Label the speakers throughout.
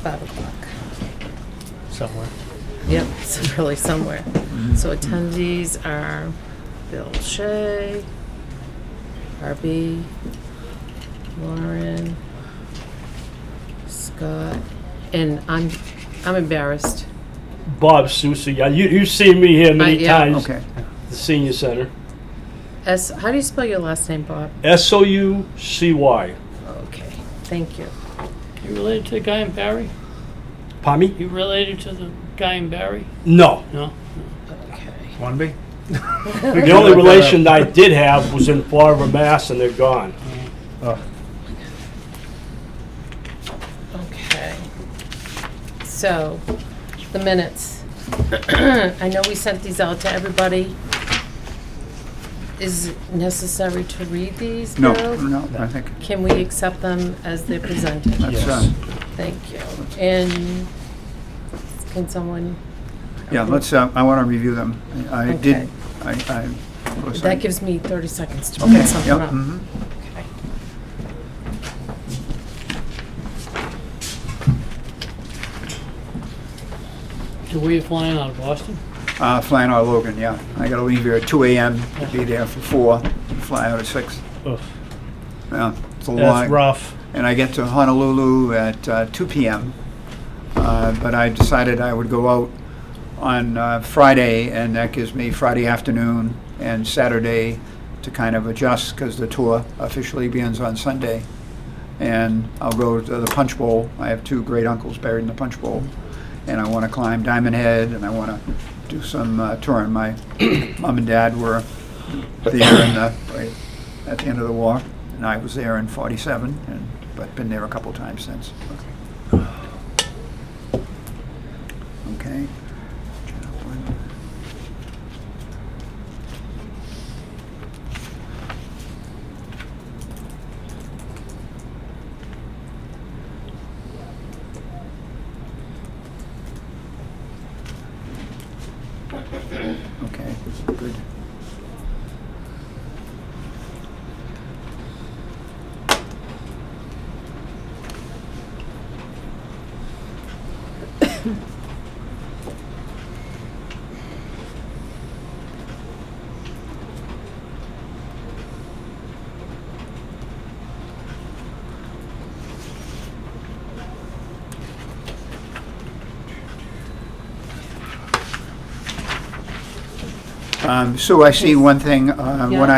Speaker 1: 5 o'clock.
Speaker 2: somewhere.
Speaker 1: Yep, it's really somewhere. So attendees are Bill Shea, Barbie, Lauren, Scott, and I'm embarrassed.
Speaker 3: Bob Sousa. Yeah, you've seen me here many
Speaker 1: yeah.
Speaker 3: times.
Speaker 4: Okay.
Speaker 3: At the senior center.
Speaker 1: How do you spell your last name, Bob?
Speaker 3: Soucy.
Speaker 1: Okay, thank you.
Speaker 2: You related to the guy in Barry?
Speaker 3: Pardon me?
Speaker 2: You related to the guy in Barry?
Speaker 3: No.
Speaker 2: No?
Speaker 1: Okay.
Speaker 5: One B?
Speaker 3: The only relation I did have was in Fall River, Mass, and they're gone.
Speaker 5: Oh,
Speaker 1: Okay. So, the minutes. I know we sent these out to everybody. Is it necessary to read these,
Speaker 4: No,
Speaker 1: Bill?
Speaker 4: no, I think
Speaker 1: Can we accept them as they're presented?
Speaker 4: that's,
Speaker 3: Yes.
Speaker 1: Thank you. And can someone?
Speaker 4: yeah, let's, I want to review them. I
Speaker 1: Okay.
Speaker 4: did, of course,
Speaker 1: That gives me 30 seconds to
Speaker 4: Okay,
Speaker 1: put something
Speaker 4: yep,
Speaker 1: up.
Speaker 4: mhm.
Speaker 1: Okay.
Speaker 2: So were you flying out of Boston?
Speaker 4: Flying out of Logan, yeah. I gotta leave here at 2 a.m. to be there for 4, fly out at 6.
Speaker 5: ugh,
Speaker 4: Yeah, it's a
Speaker 5: that's
Speaker 4: long.
Speaker 5: rough.
Speaker 4: And I get to Honolulu at 2 p.m. But I decided I would go out on Friday, and that gives me Friday afternoon and Saturday to kind of adjust because the tour officially begins on Sunday. And I'll go to the Punch Bowl. I have 2 great uncles buried in the Punch Bowl. And I want to climb Diamond Head, and I want to do some touring. My mom and dad were there right at the end of the war, and I was there in '47, but been there a couple times since. Okay. Okay, good. Sue, I see one thing, when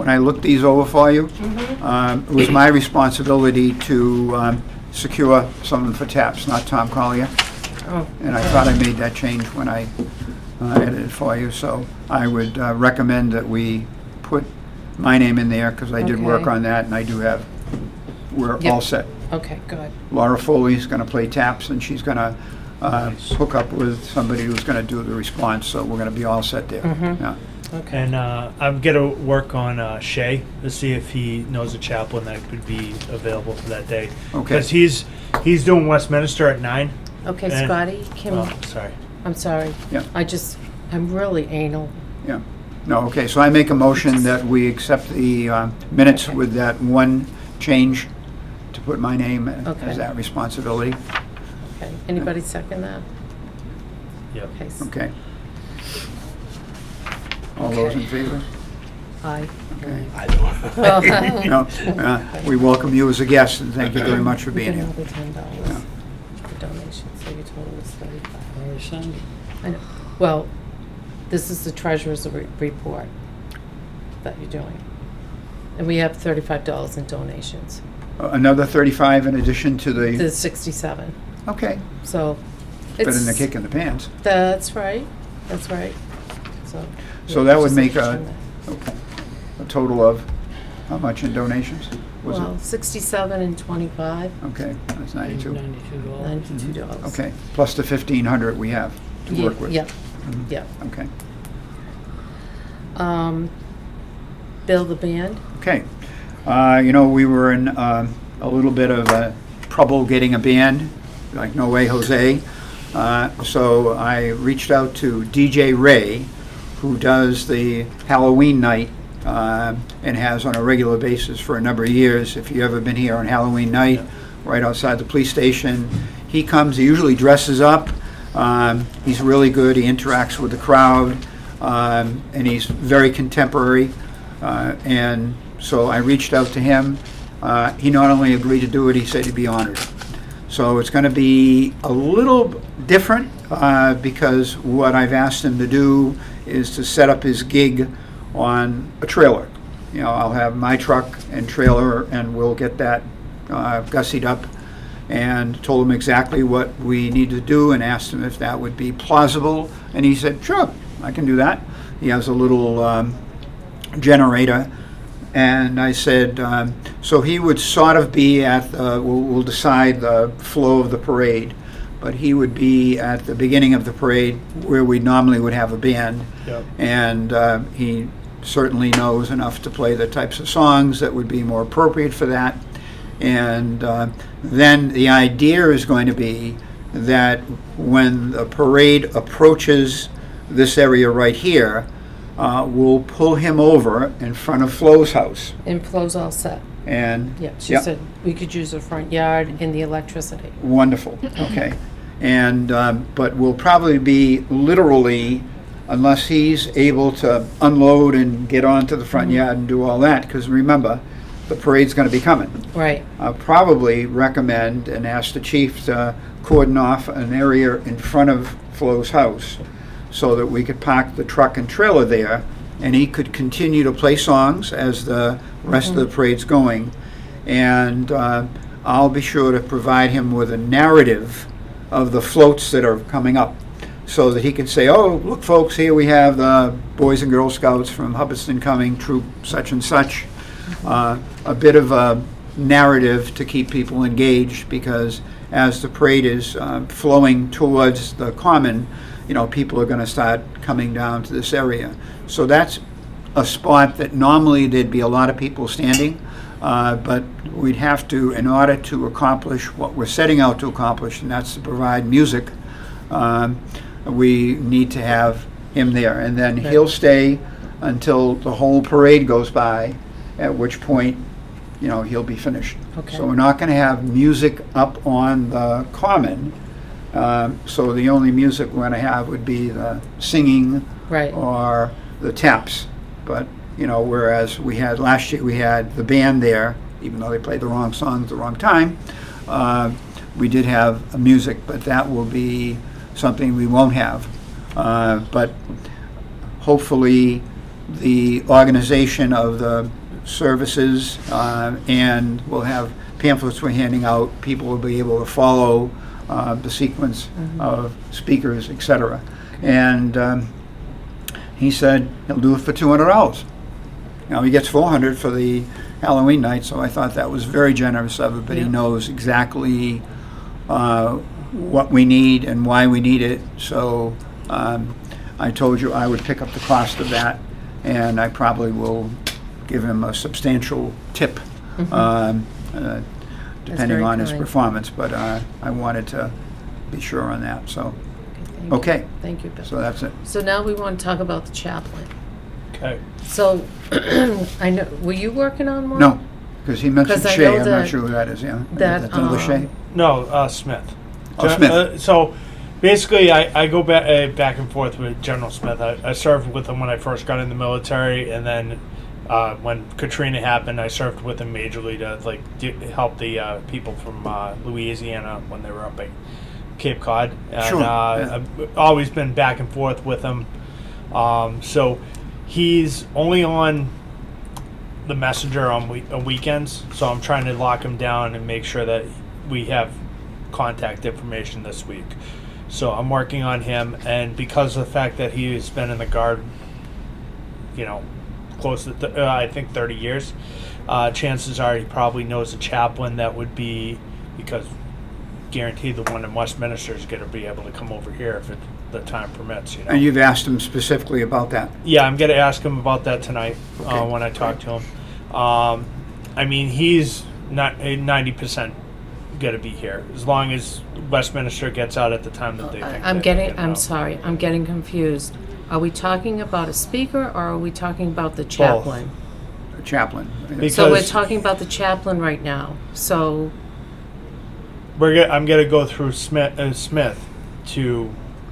Speaker 4: I looked these over for you, it was my responsibility to secure something for TAPS, not Tom Collier.
Speaker 1: Oh,
Speaker 4: And I thought I made that change when I edited for you, so I would recommend that we put my name in there, because I did work
Speaker 1: Okay.
Speaker 4: on that, and I do have, we're
Speaker 1: Yep.
Speaker 4: all set.
Speaker 1: okay, good.
Speaker 4: Laura Foley's gonna play taps, and she's gonna hook up with somebody who's gonna do the response, so we're gonna be all set there.
Speaker 1: Mhm.
Speaker 4: Yeah.
Speaker 1: Okay.
Speaker 5: And I'm gonna work on Shay to see if he knows a chaplain that could be available for that day.
Speaker 4: Okay.
Speaker 5: Because he's doing Westminster at 9.
Speaker 1: Okay,
Speaker 5: and-
Speaker 1: Scotty, can,
Speaker 5: Oh, sorry.
Speaker 1: I'm sorry.
Speaker 4: Yeah.
Speaker 1: I'm really anal.
Speaker 4: Yeah. No, okay, so I make a motion that we accept the minutes
Speaker 1: Okay.
Speaker 4: with that one change to put my name
Speaker 1: Okay.
Speaker 4: as that responsibility.
Speaker 1: Okay, anybody second that?
Speaker 5: Yep.
Speaker 1: Okay.
Speaker 4: Okay. All those in
Speaker 1: Okay.
Speaker 4: favor?
Speaker 1: Aye.
Speaker 4: Okay.
Speaker 3: I don't.
Speaker 1: Well,
Speaker 4: No, we welcome you as a guest, and thank you very much for
Speaker 1: we
Speaker 4: being
Speaker 1: get
Speaker 4: here.
Speaker 1: another $10 for donation, so your total is 35.
Speaker 2: I already signed it.
Speaker 1: I know. Well, this is the treasurer's report that you're doing. And we have $35 in donations.
Speaker 4: Another 35 in addition to the,
Speaker 1: There's 67,
Speaker 4: okay,
Speaker 1: so.
Speaker 4: better than the
Speaker 1: it's-
Speaker 4: kick in the pants.
Speaker 1: That's right, that's right. So.
Speaker 4: So that would
Speaker 1: just
Speaker 4: make
Speaker 1: understand
Speaker 4: a total of, how much in donations?
Speaker 1: that.
Speaker 4: Was
Speaker 1: Well,
Speaker 4: it?
Speaker 1: 67 and 25,
Speaker 4: Okay, that's 92.
Speaker 2: $92.
Speaker 1: $92.
Speaker 4: Okay, plus the 1,500 we have to work with.
Speaker 1: Yeah,
Speaker 4: Mhm.
Speaker 1: yeah.
Speaker 4: Okay,
Speaker 1: Bill the band?
Speaker 4: okay. We were in a little bit of trouble getting a band, like No Way Jose. So I reached out to DJ Ray, who does the Halloween night and has on a regular basis for a number of years. If you've ever been here on Halloween night, right outside the police station, he comes, he usually dresses up. He's really good, he interacts with the crowd, and he's very contemporary. And so I reached out to him. He not only agreed to do it, he said he'd be honored. So it's going to be a little different because what I've asked him to do is to set up his gig on a trailer. You know, I'll have my truck and trailer, and we'll get that gussied up, and told him exactly what we need to do and asked him if that would be plausible. And he said, sure, I can do that. He has a little generator. And I said, so he would sort of be at, we'll decide the flow of the parade, but he would be at the beginning of the parade where we normally would have a band.
Speaker 3: Yep.
Speaker 4: And he certainly knows enough to play the types of songs that would be more appropriate for that. And then the idea is going to be that when the parade approaches this area right here, we'll pull him over in front of Flo's house.
Speaker 1: And Flo's all set.
Speaker 4: And
Speaker 1: Yeah, she
Speaker 4: Yep.
Speaker 1: said we could use the front yard and the electricity.
Speaker 4: wonderful, okay. And, but we'll probably be literally, unless he's able to unload and get onto the front yard and do all that, because remember, the parade's gonna be coming.
Speaker 1: Right.
Speaker 4: I'll probably recommend and ask the chief to cordon off an area in front of Flo's house so that we could park the truck and trailer there, and he could continue to play songs as the rest of the parade's going. And I'll be sure to provide him with a narrative of the floats that are coming up, so that he can say, oh, look folks, here we have the Boys and Girl Scouts from Hubbardston coming, troop such and such. A bit of a narrative to keep people engaged, because as the parade is flowing towards the common, you know, people are going to start coming down to this area. So that's a spot that normally there'd be a lot of people standing, but we'd have to, in order to accomplish what we're setting out to accomplish, and that's to provide music, we need to have him there. And then he'll stay until the whole parade goes by, at which point, you know, he'll be finished.
Speaker 1: Okay.
Speaker 4: So we're not going to have music up on the common. So the only music we're going to have would be the singing
Speaker 1: Right.
Speaker 4: or the taps. But, you know, whereas we had last year, we had the band there, even though they played the wrong songs at the wrong time. We did have music, but that will be something we won't have. But hopefully the organization of the services, and we'll have pamphlets we're handing out, people will be able to follow the sequence of speakers, etc. And he said he'll do it for $200. Now he gets $400 for the Halloween night, so I thought that was very generous of it, but he
Speaker 1: Yeah.
Speaker 4: knows exactly what we need and why we need it. So I told you I would pick up the cost of that, and I probably will give him a substantial tip, depending
Speaker 1: very
Speaker 4: on his
Speaker 1: kind.
Speaker 4: performance, but I wanted to be sure on that, so,
Speaker 1: Thank you.
Speaker 4: okay,
Speaker 1: Thank you, Bill.
Speaker 4: so that's it.
Speaker 1: So now we want to talk about the chaplain.
Speaker 3: Okay.
Speaker 1: So, I know, were you working on one?
Speaker 4: No, because he mentioned
Speaker 1: 'Cause I
Speaker 4: Shay,
Speaker 1: know
Speaker 4: I'm not
Speaker 1: that-
Speaker 4: sure who that is, yeah.
Speaker 1: that,
Speaker 4: That's another Shay?
Speaker 5: No, Smith.
Speaker 4: Oh, Smith.
Speaker 5: So basically, I go back and forth with General Smith. I served with him when I first got in the military, and then when Katrina happened, I served with him majorly to help the people from Louisiana when they were up at Cape Cod. And,
Speaker 4: Sure, yeah.
Speaker 5: I've always been back and forth with him. So he's only on the messenger on weekends, so I'm trying to lock him down and make sure that we have contact information this week. So I'm working on him, and because of the fact that he's been in the Guard, you know, close to I think 30 years, chances are he probably knows a chaplain that would be, because guaranteed the one in Westminster is going to be able to come over here if the time permits, you know.
Speaker 4: And you've asked him specifically about that?
Speaker 5: Yeah, I'm going to ask him about that tonight
Speaker 4: Okay.
Speaker 5: when I talk to him. I mean, he's not 90% going to be here as long as Westminster gets out at the time that they think.
Speaker 1: I'm sorry, I'm getting confused. Are we talking about a speaker, or are we talking about the chaplain?
Speaker 4: Chaplain.
Speaker 5: Because-
Speaker 1: So we're talking about the chaplain right now. So
Speaker 5: I'm gonna go through Smith to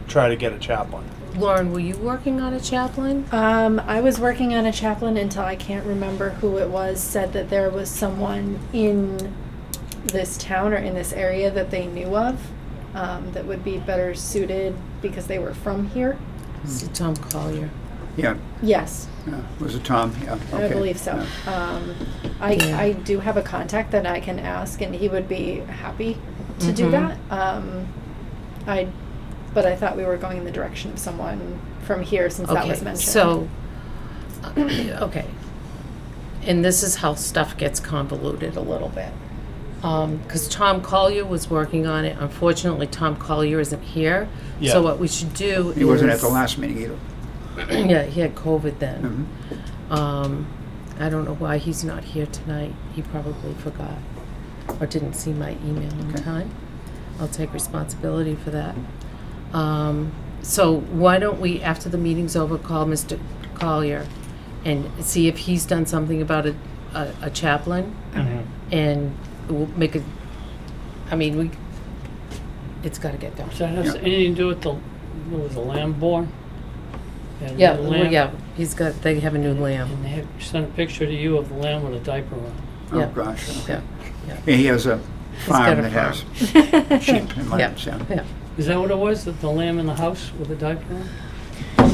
Speaker 5: try to get a chaplain.
Speaker 1: Lauren, were you working on a chaplain?
Speaker 6: I was working on a chaplain until I can't remember who it was, said that there was someone in this town or in this area that they knew of that would be better suited because they were from here.
Speaker 1: See Tom Collier.
Speaker 4: Yeah,
Speaker 6: Yes,
Speaker 4: was it Tom? Yeah,
Speaker 6: I
Speaker 4: okay.
Speaker 6: believe so.
Speaker 4: Yeah.
Speaker 1: Yeah.
Speaker 6: I do have a contact that I can ask, and he would be happy to do
Speaker 1: Mhm.
Speaker 6: that. But I thought we were going in the direction of someone from here since that was
Speaker 1: Okay,
Speaker 6: mentioned.
Speaker 1: so, okay. And this is how stuff gets convoluted a little bit. Because Tom Collier was working on it. Unfortunately, Tom Collier isn't here.
Speaker 5: Yeah.
Speaker 1: So what we should do is.
Speaker 4: He wasn't at the last meeting either.
Speaker 1: Yeah, he had COVID then.
Speaker 4: Mhm.
Speaker 1: I don't know why he's not here tonight. He probably forgot or didn't see my email in
Speaker 4: Okay.
Speaker 1: time. I'll take responsibility for that. So why don't we, after the meeting's over, call Mr. Collier and see if he's done something about a chaplain, and we'll make it's gotta get done.
Speaker 2: Does that have
Speaker 4: Yeah.
Speaker 2: anything to do with the lamb born?
Speaker 1: Yeah, well, yeah, they have a new lamb.
Speaker 2: And they have sent a picture to you of the lamb with a diaper on.
Speaker 4: Oh,
Speaker 1: Yeah.
Speaker 4: gosh.
Speaker 1: Yeah,
Speaker 4: Yeah, he has a
Speaker 1: got
Speaker 4: farm
Speaker 1: a
Speaker 4: that has
Speaker 1: farm.
Speaker 4: sheep and
Speaker 1: yeah,
Speaker 4: lambs, yeah.
Speaker 1: yeah.
Speaker 2: Is that what it was? The lamb in the house with a diaper on?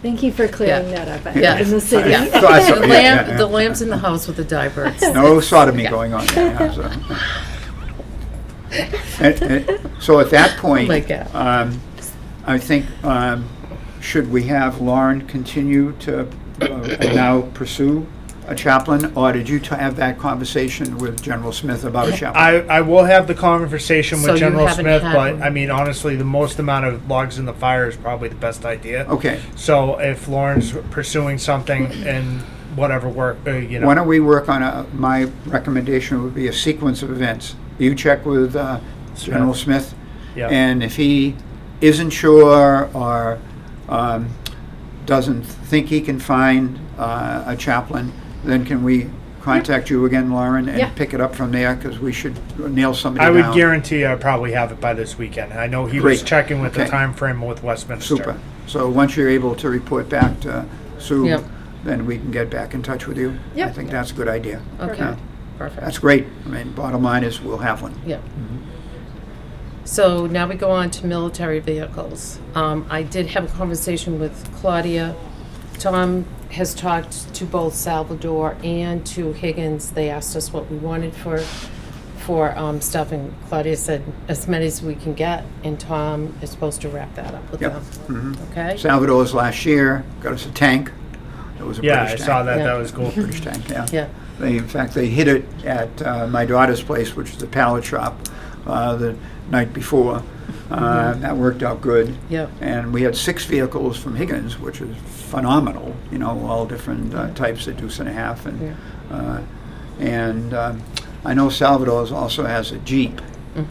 Speaker 6: Thank you for clearing
Speaker 1: Yeah.
Speaker 6: that up
Speaker 1: Yeah.
Speaker 6: in the city.
Speaker 4: Yeah.
Speaker 1: Yeah.
Speaker 4: Thought so,
Speaker 1: The
Speaker 4: yeah, yeah.
Speaker 1: the lamb's in the house with the diaper.
Speaker 4: No sodomy
Speaker 1: yeah.
Speaker 4: going on there. Yeah, so. So at that point,
Speaker 1: my God.
Speaker 4: I think, should we have Lauren continue to now pursue a chaplain, or did you have that conversation with General Smith about a chaplain?
Speaker 5: I will have the conversation
Speaker 1: So
Speaker 5: with
Speaker 1: you
Speaker 5: General
Speaker 1: haven't
Speaker 5: Smith,
Speaker 1: had
Speaker 5: but
Speaker 1: one.
Speaker 5: I mean, honestly, the most amount of logs in the fire is probably the best idea.
Speaker 4: Okay,
Speaker 5: So if Lauren's pursuing something and whatever work,
Speaker 4: why don't we work on my recommendation would be a sequence of events. You check with General Smith,
Speaker 5: Yeah.
Speaker 4: and if he isn't sure or doesn't think he can find a chaplain, then can we contact you again, Lauren, and
Speaker 6: Yeah.
Speaker 4: pick it up from there, because we should nail somebody
Speaker 5: I
Speaker 4: down.
Speaker 5: would guarantee I'll probably have it by this weekend. I know he was
Speaker 4: Great.
Speaker 5: checking with the
Speaker 4: Okay.
Speaker 5: time frame with Westminster.
Speaker 4: Super. So once you're able to report back to Sue,
Speaker 1: Yep.
Speaker 4: then we can get back in touch with you. I
Speaker 6: Yep.
Speaker 4: think that's a good idea.
Speaker 1: Okay,
Speaker 4: Yeah.
Speaker 1: perfect.
Speaker 4: That's great. I mean, bottom line is we'll have one.
Speaker 1: Yeah. So now we go on to military vehicles. I did have a conversation with Claudia. Tom has talked to both Salvador and to Higgins. They asked us what we wanted for stuff, and Claudia said as many as we can get, and Tom is supposed to wrap that up with
Speaker 4: Yep.
Speaker 1: them.
Speaker 4: Mhm.
Speaker 1: Okay?
Speaker 4: Salvador's last year got us a tank. It was a
Speaker 5: Yeah, I
Speaker 4: British
Speaker 5: saw
Speaker 4: tank.
Speaker 5: that.
Speaker 1: Yeah.
Speaker 5: That was cool.
Speaker 4: British tank, yeah.
Speaker 1: Yeah.
Speaker 4: In fact, they hit it at my daughter's place, which is a pallet shop, the night before. That worked out good.
Speaker 1: Yep.
Speaker 4: And we had 6 vehicles from Higgins, which is phenomenal, all different types of deuce and a half. And I know Salvador's also has a Jeep,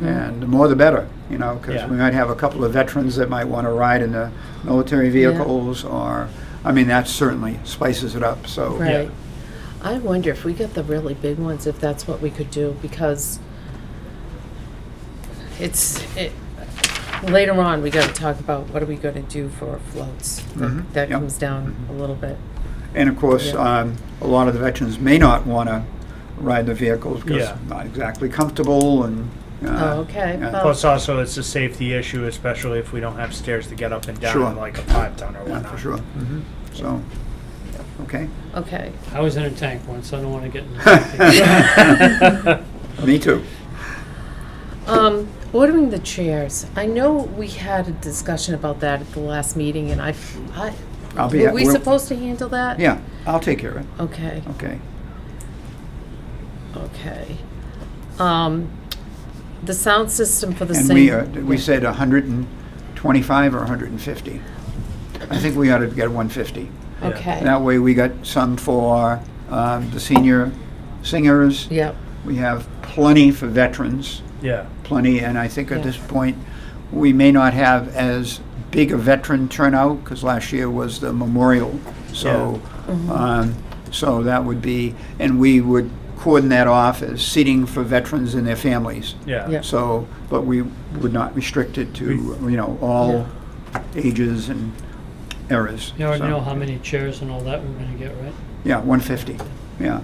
Speaker 4: and the more the better, because
Speaker 5: Yeah.
Speaker 4: we might have a couple of veterans that might want to ride in the military vehicles, or, I mean, that certainly spices it up, so.
Speaker 1: Right. I wonder if we get the really big ones, if that's what we could do, because later on, we gotta talk about what are we gonna do for floats. That
Speaker 4: Yep.
Speaker 1: comes down a little bit.
Speaker 4: And of course,
Speaker 1: Yeah.
Speaker 4: a lot of the veterans may not want to ride the vehicles because
Speaker 5: Yeah.
Speaker 4: not exactly comfortable and.
Speaker 1: Oh, okay.
Speaker 4: yeah.
Speaker 1: Well,
Speaker 5: Plus, also, it's a safety issue, especially if we don't have stairs to get up and down
Speaker 4: Sure.
Speaker 5: like a 5-ton or
Speaker 4: Yeah,
Speaker 5: whatnot.
Speaker 4: for sure. So, okay.
Speaker 1: Okay.
Speaker 2: I was in a tank once, I don't want to get in the
Speaker 4: Me too.
Speaker 1: Ordering the chairs. I know we had a discussion about that at the last meeting, and
Speaker 4: I'll be.
Speaker 1: were we
Speaker 4: we'll-
Speaker 1: supposed to handle that?
Speaker 4: Yeah, I'll take care of it.
Speaker 1: Okay,
Speaker 4: Okay.
Speaker 1: okay. The sound system for the
Speaker 4: And
Speaker 1: same.
Speaker 4: we said 125 or 150. I think we ought to get 150.
Speaker 1: Okay.
Speaker 4: That way we got some for the senior singers.
Speaker 1: Yep.
Speaker 4: We have plenty for veterans.
Speaker 5: Yeah.
Speaker 4: Plenty, and I think at
Speaker 1: Yeah.
Speaker 4: this point, we may not have as big a veteran turnout, because last year was the memorial, so, so that would be, and we would cordon that off as seating for veterans and their families.
Speaker 5: Yeah.
Speaker 1: Yeah.
Speaker 4: So, but we would not restrict it to, all ages and eras.
Speaker 2: You already
Speaker 4: So,
Speaker 2: know how many chairs and all that we're gonna get, right?
Speaker 4: Yeah, 150, yeah.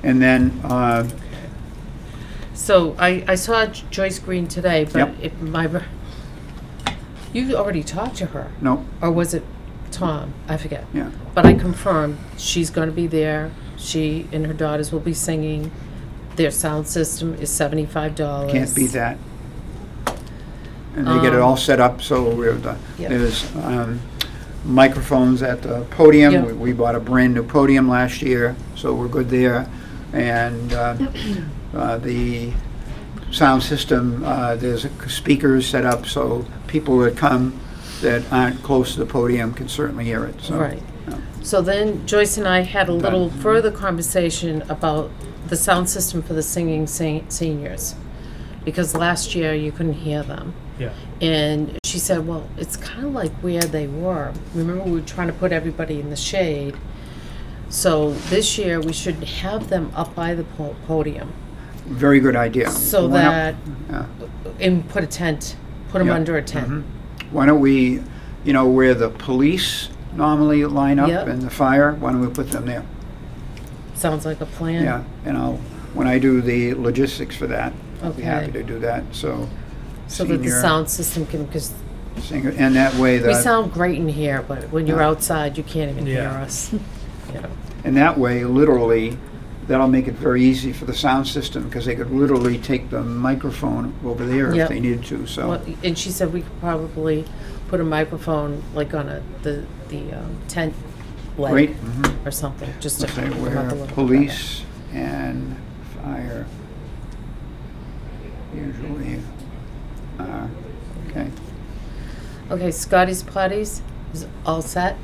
Speaker 4: And then,
Speaker 1: So I saw Joyce Green today, but
Speaker 4: Yep.
Speaker 1: you already talked to her,
Speaker 4: no,
Speaker 1: or was it Tom? I forget.
Speaker 4: yeah,
Speaker 1: But I confirmed she's going to be there. She and her daughters will be singing. Their sound system is $75.
Speaker 4: can't beat that. And they get it all set up, so
Speaker 1: Yeah.
Speaker 4: there's microphones at the podium.
Speaker 1: Yeah.
Speaker 4: We bought a brand-new podium last year, so we're good there. And the sound system, there's speakers set up, so people that come that aren't close to the podium can certainly hear it, so.
Speaker 1: Right.
Speaker 4: yeah.
Speaker 1: So then Joyce and I had a little
Speaker 4: Done.
Speaker 1: further conversation about the sound system for the singing seniors. Because last year you couldn't hear them.
Speaker 5: Yeah.
Speaker 1: And she said, well, it's kind of like where they were. Remember, we were trying to put everybody in the shade. So this year, we should have them up by the podium.
Speaker 4: Very good idea.
Speaker 1: So
Speaker 4: Why not-
Speaker 1: that,
Speaker 4: yeah.
Speaker 1: and put a tent, put them
Speaker 4: Yeah.
Speaker 1: under a tent.
Speaker 4: Mhm. Why don't we, where the police normally line up
Speaker 1: Yep.
Speaker 4: and the fire, why don't we put them there?
Speaker 1: Sounds like a plan.
Speaker 4: Yeah, and when I do the logistics for that, I'll be
Speaker 1: Okay.
Speaker 4: happy to do that, so.
Speaker 1: So that the
Speaker 4: senior
Speaker 1: sound system can, because
Speaker 4: singer, and that way,
Speaker 1: we sound great in here, but when you're
Speaker 4: Yeah.
Speaker 1: outside, you can't even hear
Speaker 5: Yeah.
Speaker 1: us. You know.
Speaker 4: and that way, literally, that'll make it very easy for the sound system, because they could literally take the microphone over there if
Speaker 1: Yep.
Speaker 4: they needed to, so.
Speaker 1: Well, and she said we could probably put a microphone like on the tent leg
Speaker 4: Great. Mhm.
Speaker 1: or something, just to
Speaker 4: Let's say
Speaker 1: come up a
Speaker 4: where
Speaker 1: little bit
Speaker 4: police and fire usually are, okay.
Speaker 1: better. Okay, Scotty's Putties is all set.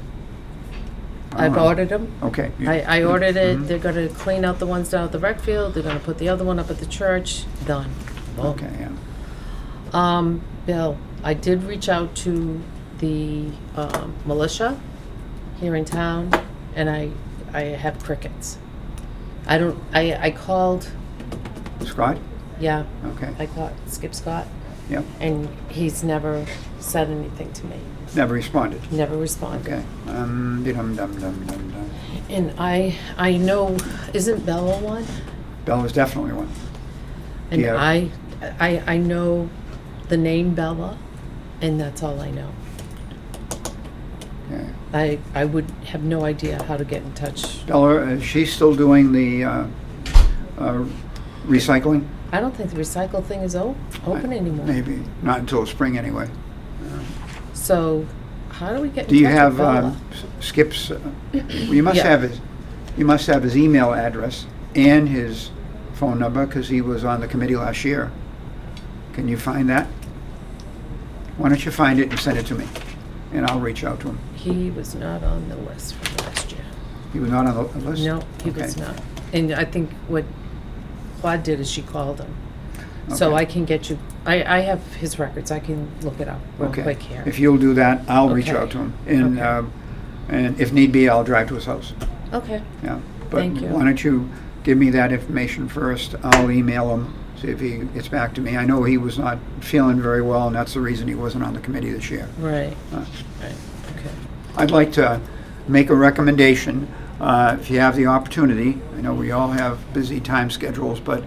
Speaker 1: I've
Speaker 4: Uh-huh.
Speaker 1: ordered them.
Speaker 4: Okay.
Speaker 1: I ordered it.
Speaker 4: Mhm.
Speaker 1: They're gonna clean out the ones down at the rec field. They're gonna put the other one up at the church. Done. Boom.
Speaker 4: Okay, yeah.
Speaker 1: Bill, I did reach out to the militia here in town, and I have crickets. I called,
Speaker 4: Scott?
Speaker 1: yeah,
Speaker 4: Okay,
Speaker 1: I called Skip Scott,
Speaker 4: yep.
Speaker 1: and he's never said anything to me.
Speaker 4: Never responded.
Speaker 1: Never responded.
Speaker 4: Okay. Dum-dum-dum-dum-dum.
Speaker 1: And I know, isn't Bella one?
Speaker 4: Bella's definitely one.
Speaker 1: And
Speaker 4: Yeah.
Speaker 1: I know the name Bella, and that's all I know.
Speaker 4: Okay.
Speaker 1: I would have no idea how to get in touch.
Speaker 4: Bella, is she still doing the recycling?
Speaker 1: I don't think the recycle thing is open anymore.
Speaker 4: Maybe, not until spring anyway.
Speaker 1: So how do we get in
Speaker 4: Do you
Speaker 1: touch
Speaker 4: have
Speaker 1: with Bella?
Speaker 4: Skip's, well, you must
Speaker 1: Yeah.
Speaker 4: have his email address and his phone number, because he was on the committee last year. Can you find that? Why don't you find it and send it to me, and I'll reach out to him.
Speaker 1: He was not on the list from last year.
Speaker 4: He was not on the list?
Speaker 1: No, he was
Speaker 4: Okay.
Speaker 1: not. And I think what Claude did is she called him. So
Speaker 4: Okay.
Speaker 1: I can get you, I have his records. I can look it up real
Speaker 4: Okay.
Speaker 1: quick here.
Speaker 4: If you'll do that, I'll reach
Speaker 1: Okay.
Speaker 4: out to him, and
Speaker 1: Okay.
Speaker 4: and if need be, I'll drive to his house.
Speaker 1: Okay.
Speaker 4: Yeah.
Speaker 1: Thank you.
Speaker 4: But why don't you give me that information first? I'll email him, see if he gets back to me. I know he was not feeling very well, and that's the reason he wasn't on the committee this year.
Speaker 1: Right.
Speaker 4: Uh,
Speaker 1: Right. Okay.
Speaker 4: I'd like to make a recommendation, if you have the opportunity. I know we all have busy time schedules, but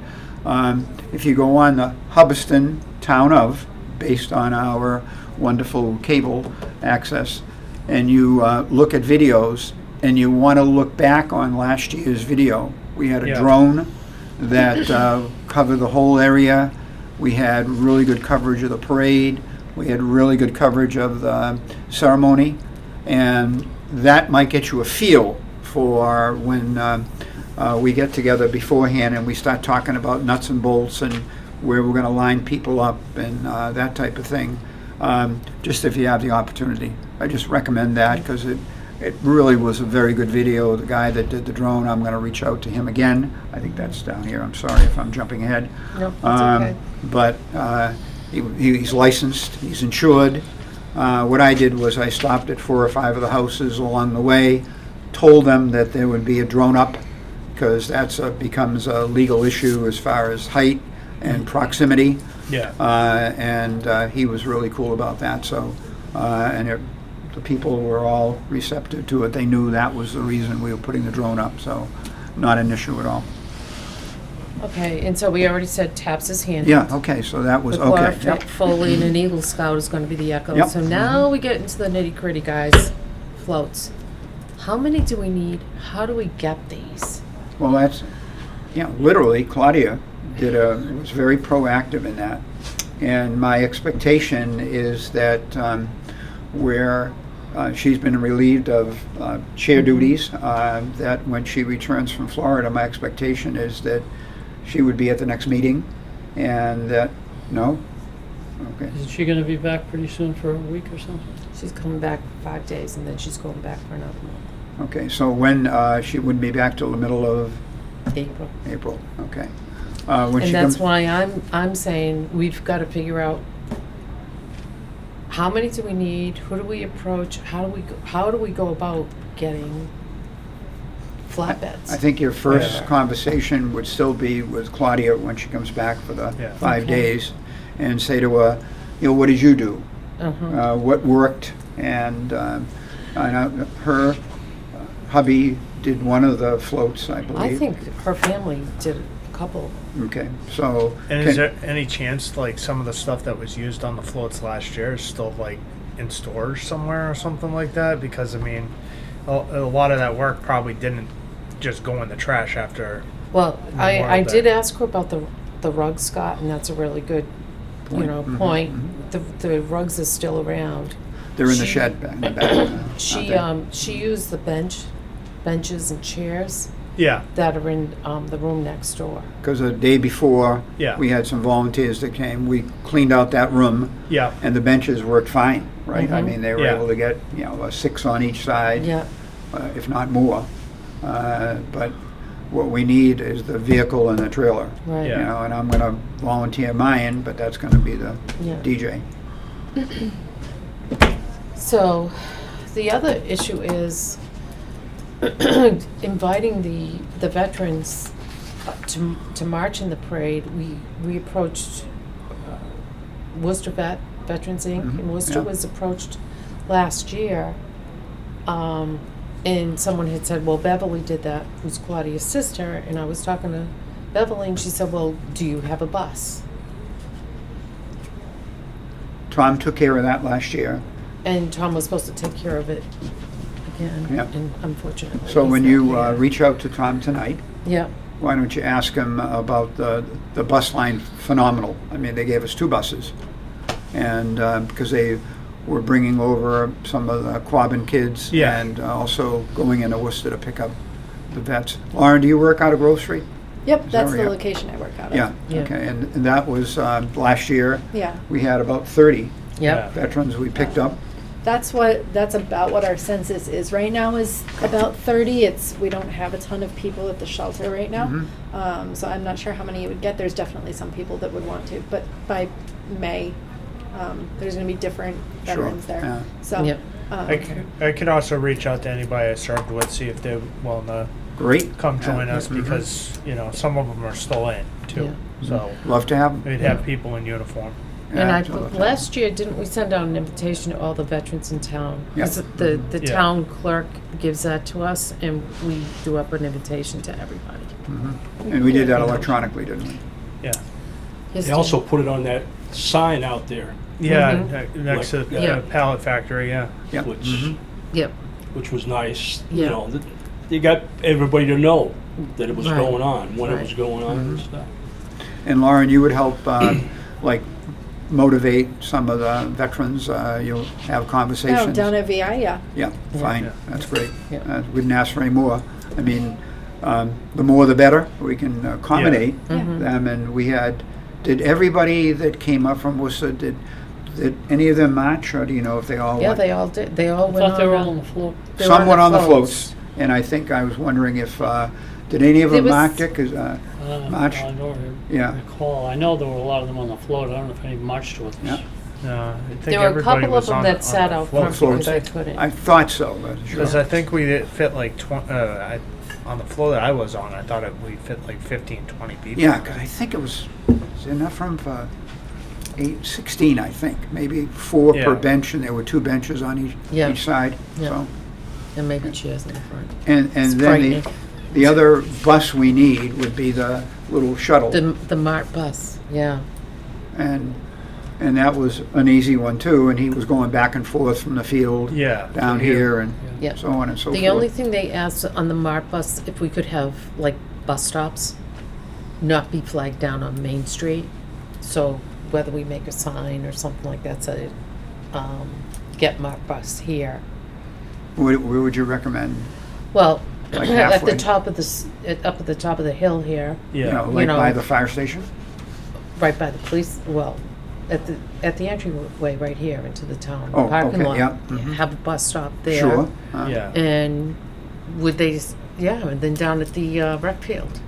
Speaker 4: if you go on the Hubbardston Town of, based on our wonderful cable access, and you look at videos, and you want to look back on last year's video. We had a
Speaker 5: Yeah.
Speaker 4: drone that covered the whole area. We had really good coverage of the parade. We had really good coverage of the ceremony. And that might get you a feel for when we get together beforehand and we start talking about nuts and bolts and where we're going to line people up and that type of thing. Just if you have the opportunity. I just recommend that, because it really was a very good video. The guy that did the drone, I'm going to reach out to him again. I think that's down here. I'm sorry if I'm jumping ahead.
Speaker 1: No, that's okay.
Speaker 4: But he's licensed, he's insured. What I did was I stopped at 4 or 5 of the houses along the way, told them that there would be a drone up because that's becomes a legal issue as far as height and proximity.
Speaker 5: Yeah.
Speaker 4: And he was really cool about that. So, the people were all receptive to it. They knew that was the reason we were putting the drone up. So, not an issue at all.
Speaker 1: Okay, and so we already said TAPS is handled.
Speaker 4: Yeah. Okay. So that was
Speaker 1: The
Speaker 4: okay.
Speaker 1: Clark
Speaker 4: Yep.
Speaker 1: Foley and an Eagle Scout is gonna be the Echo.
Speaker 4: Yep.
Speaker 1: So now we get into the nitty gritty, guys. Floats. How many do we need? How do we get these?
Speaker 4: Well, that's, literally, Claudia was very proactive in that. And my expectation is that where she's been relieved of chair duties, that when she returns from Florida, my expectation is that she would be at the next meeting, and that, no? Okay.
Speaker 2: Isn't she gonna be back pretty soon for a week or something?
Speaker 1: She's coming back 5 days and then she's going back for another month.
Speaker 4: Okay, so when, she wouldn't be back till the middle of
Speaker 1: April.
Speaker 4: April, okay. When she
Speaker 1: And that's
Speaker 4: comes-
Speaker 1: why I'm saying we've got to figure out how many do we need, who do we approach, how do we go about getting flatbeds?
Speaker 4: I think your first
Speaker 5: Yeah.
Speaker 4: conversation would still be with Claudia when she comes back for the
Speaker 5: Yeah.
Speaker 4: 5
Speaker 1: Okay.
Speaker 4: days, and say to her, what did you do?
Speaker 1: Uh-huh.
Speaker 4: What worked? And I know her hubby did one of the floats, I believe.
Speaker 1: I think her family did a couple.
Speaker 4: Okay, so.
Speaker 5: And
Speaker 4: can-
Speaker 5: is there any chance like some of the stuff that was used on the floats last year is still like in stores somewhere or something like that? Because I mean, a lot of that work probably didn't just go in the trash after.
Speaker 1: Well, I
Speaker 5: Memorial
Speaker 1: did
Speaker 5: Day.
Speaker 1: ask her about the rug, Scott, and that's a really good, point. The rugs are still around.
Speaker 4: They're in the
Speaker 1: she-
Speaker 4: shed back in the back.
Speaker 1: She used the benches and chairs
Speaker 5: Yeah.
Speaker 1: that are in the room next door.
Speaker 4: Because the day before,
Speaker 5: Yeah.
Speaker 4: we had some volunteers that came. We cleaned out that room,
Speaker 5: Yeah.
Speaker 4: and the benches worked fine, right? I
Speaker 1: Mhm.
Speaker 4: mean, they were
Speaker 5: Yeah.
Speaker 4: able to get, a 6 on each side.
Speaker 1: Yeah,
Speaker 4: If not more. But what we need is the vehicle and the trailer.
Speaker 1: right.
Speaker 5: Yeah.
Speaker 4: And I'm going to volunteer mine, but that's going to be the
Speaker 1: Yeah.
Speaker 4: DJ.
Speaker 1: So, the other issue is inviting the veterans to march in the parade. We approached Worcester Veterans Inc.
Speaker 4: Mhm,
Speaker 1: and Worcester
Speaker 4: yeah.
Speaker 1: was approached last year. And someone had said, well, Beverly did that, who's Claudia's sister, and I was talking to Beverly and she said, well, do you have a bus?
Speaker 4: Tom took care of that last year.
Speaker 1: And Tom was supposed to take care of it again,
Speaker 4: Yeah.
Speaker 1: and unfortunately.
Speaker 4: So
Speaker 1: he's
Speaker 4: when
Speaker 1: not
Speaker 4: you
Speaker 1: here.
Speaker 4: reach out to Tom tonight,
Speaker 1: Yeah,
Speaker 4: why don't you ask him about the bus line? Phenomenal. I mean, they gave us 2 buses. And because they were bringing over some of the Quabbin kids.
Speaker 5: Yeah.
Speaker 4: And also going into Worcester to pick up the vets. Lauren, do you work out of Grove Street?
Speaker 6: Yep,
Speaker 4: that
Speaker 6: that's
Speaker 4: where
Speaker 6: the
Speaker 4: you-
Speaker 6: location I work out of.
Speaker 4: Yeah,
Speaker 1: Yeah.
Speaker 4: okay. And that was last year.
Speaker 6: Yeah.
Speaker 4: We had about 30
Speaker 1: yep,
Speaker 4: veterans we picked up.
Speaker 6: That's about what our census is right now, is about 30. We don't have a ton of people at the shelter right now.
Speaker 4: Mhm.
Speaker 6: So I'm not sure how many you would get. There's definitely some people that would want to, but by May, there's gonna be different
Speaker 4: Sure,
Speaker 6: veterans there.
Speaker 4: yeah.
Speaker 6: So,
Speaker 1: Yep.
Speaker 5: I could also reach out to anybody I served with, see if they're willing to
Speaker 4: Great.
Speaker 5: come join us,
Speaker 4: Mhm.
Speaker 5: because some of them are still in too. So
Speaker 4: Love to have them.
Speaker 5: we'd have people in uniform.
Speaker 1: and
Speaker 4: Yeah, love to have 'em.
Speaker 1: last year, didn't we send out an invitation to all the veterans in town?
Speaker 4: Yeah.
Speaker 1: 'Cause the
Speaker 5: Yeah.
Speaker 1: town clerk gives that to us, and we do up an invitation to everybody.
Speaker 4: And we did that electronically, didn't we?
Speaker 5: Yeah.
Speaker 1: Yes,
Speaker 3: They also put it on that sign out there,
Speaker 5: Yeah,
Speaker 1: Mhm.
Speaker 5: next to the
Speaker 1: Yeah.
Speaker 5: pallet factory. Yeah.
Speaker 4: Yeah.
Speaker 3: which
Speaker 4: Mhm.
Speaker 1: Yep,
Speaker 3: which was nice.
Speaker 1: Yeah.
Speaker 3: You know, you got everybody to know that it was
Speaker 1: Right.
Speaker 3: going on, when it was
Speaker 1: Right.
Speaker 3: going on and
Speaker 4: Mhm.
Speaker 3: stuff.
Speaker 4: And Lauren, you would help, like, motivate some of the veterans. You'll have conversations.
Speaker 6: oh, down at VI, yeah.
Speaker 4: Yeah, fine.
Speaker 5: Yeah.
Speaker 4: That's great.
Speaker 1: Yeah.
Speaker 4: We didn't ask for any more. I mean, the more the better. We can accommodate
Speaker 6: Yeah.
Speaker 1: Mhm.
Speaker 4: them. And did everybody that came up from Worcester, did any of them march, or do you know if they all
Speaker 1: yeah,
Speaker 4: went?
Speaker 1: they all did, they all
Speaker 2: I
Speaker 1: went on.
Speaker 2: thought they were all on the floor.
Speaker 1: they were
Speaker 4: Some went on the
Speaker 1: floats.
Speaker 4: floats. And I think I was wondering if, did any of
Speaker 1: There
Speaker 4: them
Speaker 1: was-
Speaker 4: march it? 'Cause, March?
Speaker 2: I don't
Speaker 4: Yeah.
Speaker 2: recall. I know there were a lot of them on the float. I don't know if any marched with us.
Speaker 4: Yeah.
Speaker 5: I think
Speaker 1: There were a
Speaker 5: everybody
Speaker 1: couple of
Speaker 5: was
Speaker 1: them
Speaker 5: on
Speaker 1: that
Speaker 5: the-
Speaker 1: sat
Speaker 5: on the
Speaker 1: out
Speaker 5: float,
Speaker 1: front
Speaker 5: weren't
Speaker 1: because they
Speaker 5: they?
Speaker 1: couldn't.
Speaker 4: I thought so, but
Speaker 5: Because
Speaker 4: sure.
Speaker 5: I think we did fit like 20. On the floor that I was on, I thought we fit like 15, 20 people.
Speaker 4: Yeah, because I think it was enough room for 16, I think. Maybe 4 per
Speaker 5: Yeah.
Speaker 4: bench, and there were 2 benches on
Speaker 1: Yeah.
Speaker 4: each side.
Speaker 1: Yeah.
Speaker 4: So,
Speaker 1: And maybe chairs in the front.
Speaker 4: and
Speaker 1: It's
Speaker 4: then
Speaker 1: frightening.
Speaker 4: the other bus we need would be the little shuttle.
Speaker 1: The MART bus, yeah.
Speaker 4: And that was an easy one too, and he was going back and forth from the field
Speaker 5: Yeah.
Speaker 4: down
Speaker 5: to
Speaker 4: here and
Speaker 1: Yeah.
Speaker 4: so on and so forth.
Speaker 1: The only thing they asked on the MART bus, if we could have like bus stops, not be flagged down on Main Street. So whether we make a sign or something like that, said, get MART bus here.
Speaker 4: Where would you recommend?
Speaker 1: Well,
Speaker 4: Like
Speaker 1: at
Speaker 4: halfway?
Speaker 1: the top of up at the top of the hill here,
Speaker 5: Yeah.
Speaker 4: You know, like
Speaker 1: know.
Speaker 4: by the fire station?
Speaker 1: right by the police, well, at the entryway right here into the town
Speaker 4: Oh,
Speaker 1: parking
Speaker 4: okay,
Speaker 1: lot.
Speaker 4: yeah, mhm.
Speaker 1: Have a bus stop there.
Speaker 4: Sure.
Speaker 5: Yeah.
Speaker 1: And would they, and then down at the rec field.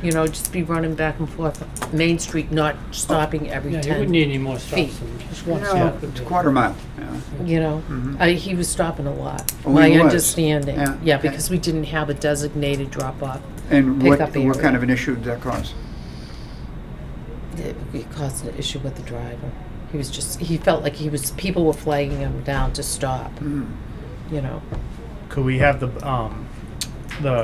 Speaker 1: You know, just be running back and forth, Main Street, not stopping every
Speaker 2: Yeah, you
Speaker 1: 10.
Speaker 2: wouldn't need any more
Speaker 1: feet.
Speaker 2: stops than just
Speaker 4: You
Speaker 2: one
Speaker 4: know,
Speaker 2: stop. would
Speaker 4: it's a
Speaker 2: be-
Speaker 4: quarter mile. Yeah.
Speaker 1: You know,
Speaker 4: Mhm.
Speaker 1: he was stopping a lot.
Speaker 4: Oh,
Speaker 1: My
Speaker 4: he was?
Speaker 1: understanding,
Speaker 4: Yeah,
Speaker 1: yeah,
Speaker 4: okay.
Speaker 1: because we didn't have a designated drop-off.
Speaker 4: And
Speaker 1: Pick
Speaker 4: what
Speaker 1: up area.
Speaker 4: kind of an issue did that cause?
Speaker 1: It caused an issue with the driver. He felt like people were flagging him down to stop,
Speaker 4: Mm.
Speaker 1: you know.
Speaker 5: Could we have the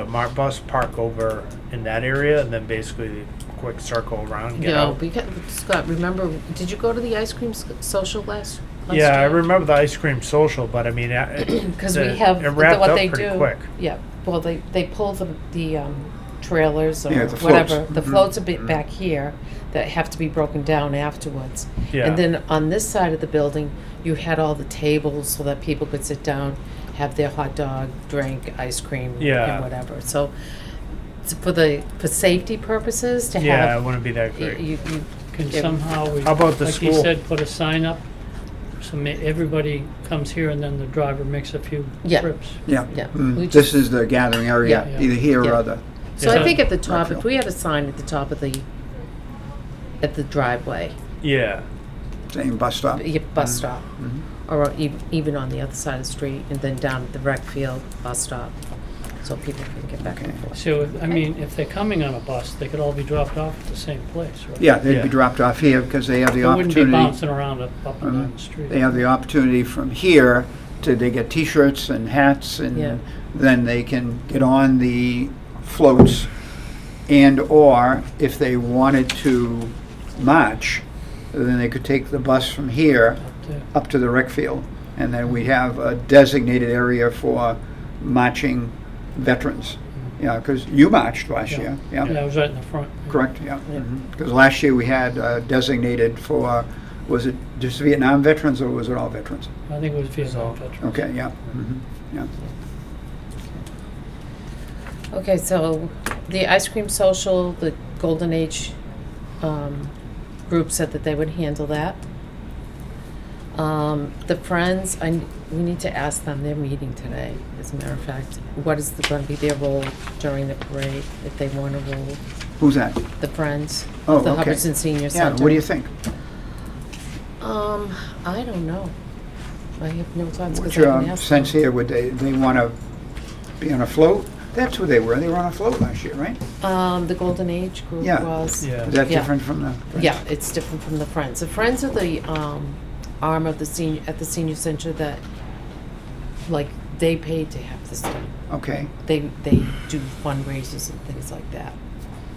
Speaker 5: MART bus park over in that area and then basically quick circle around and get
Speaker 1: You know,
Speaker 5: out?
Speaker 1: because, Scott, remember, did you go to the ice cream social last
Speaker 5: Yeah, I
Speaker 1: year?
Speaker 5: remember the ice cream social, but I mean,
Speaker 1: Because we have,
Speaker 5: it wrapped
Speaker 1: what
Speaker 5: up
Speaker 1: they
Speaker 5: pretty
Speaker 1: do.
Speaker 5: quick.
Speaker 1: Yeah, well, they pull the trailers or
Speaker 4: Yeah, the floats.
Speaker 1: whatever. The
Speaker 4: Mhm.
Speaker 1: floats a bit back here that have to be broken down afterwards.
Speaker 5: Yeah.
Speaker 1: And then on this side of the building, you had all the tables so that people could sit down, have their hot dog, drink, ice cream,
Speaker 5: Yeah.
Speaker 1: and whatever. So for safety purposes, to
Speaker 5: Yeah, it
Speaker 1: have,
Speaker 5: wouldn't be that
Speaker 1: you,
Speaker 5: great.
Speaker 1: you
Speaker 2: Can
Speaker 1: Yeah.
Speaker 2: somehow, we-
Speaker 5: How about the
Speaker 2: like he
Speaker 5: school?
Speaker 2: said, put a sign up, so everybody comes here and then the driver makes a few
Speaker 1: Yeah.
Speaker 2: trips.
Speaker 4: Yeah.
Speaker 1: Yeah.
Speaker 4: Mm.
Speaker 1: We
Speaker 4: This
Speaker 1: just-
Speaker 4: is the gathering area,
Speaker 2: Yeah.
Speaker 4: either here or
Speaker 1: Yeah.
Speaker 4: other.
Speaker 1: So
Speaker 2: Is
Speaker 1: I
Speaker 2: that-
Speaker 1: think at the top,
Speaker 4: Redfield.
Speaker 1: if we had a sign at the top of at the driveway,
Speaker 5: Yeah.
Speaker 4: Same bus stop.
Speaker 1: your bus stop,
Speaker 4: Mhm.
Speaker 1: or even on the other side of the street, and then down at the rec field bus stop, so people can get back and
Speaker 4: Okay.
Speaker 1: forth.
Speaker 2: So, I mean, if they're coming on a bus, they could all be dropped off at the same place, right?
Speaker 4: Yeah, they'd
Speaker 5: Yeah.
Speaker 4: be dropped off here because they have the
Speaker 2: They wouldn't be
Speaker 4: opportunity.
Speaker 2: bouncing around up and down
Speaker 4: Mhm.
Speaker 2: the street.
Speaker 4: They have the opportunity from here they get T-shirts and hats,
Speaker 1: Yeah.
Speaker 4: and then they can get on the floats, and or if they wanted to march, then they could take the bus from here
Speaker 2: Up there.
Speaker 4: up to the rec field, and then we have a designated area for marching veterans. Yeah, because you marched last
Speaker 2: Yeah.
Speaker 4: year,
Speaker 2: Yeah,
Speaker 4: yeah,
Speaker 2: I was right in the front.
Speaker 4: correct, yeah.
Speaker 1: Yeah.
Speaker 4: Because last year we had designated for, was it just Vietnam veterans or was it all veterans?
Speaker 2: I think it was Vietnam
Speaker 5: So-
Speaker 2: veterans.
Speaker 4: Okay, yeah, yeah.
Speaker 1: Okay, so the ice cream social, the Golden Age group said that they would handle that. The Friends, we need to ask them, they're meeting today, as a matter of fact. What is going to be their role during the parade, if they want a role?
Speaker 4: Who's that?
Speaker 1: The Friends
Speaker 4: Oh,
Speaker 1: of the
Speaker 4: okay.
Speaker 1: Hubbardston Senior
Speaker 4: Yeah,
Speaker 1: Center.
Speaker 4: what do you think?
Speaker 1: I don't know. I have no thoughts
Speaker 4: What's
Speaker 1: because I
Speaker 4: your
Speaker 1: didn't ask
Speaker 4: sense
Speaker 1: them.
Speaker 4: here, would they want to be on a float? That's who they were on a float last year, right?
Speaker 1: The Golden Age group
Speaker 4: Yeah.
Speaker 1: was.
Speaker 5: Yeah.
Speaker 4: Is that
Speaker 1: Yeah.
Speaker 4: different from the?
Speaker 1: Yeah, it's different from the Friends. The Friends are the arm of the senior center that, like, they paid to have this done.
Speaker 4: Okay,
Speaker 1: They do fundraisers and things like that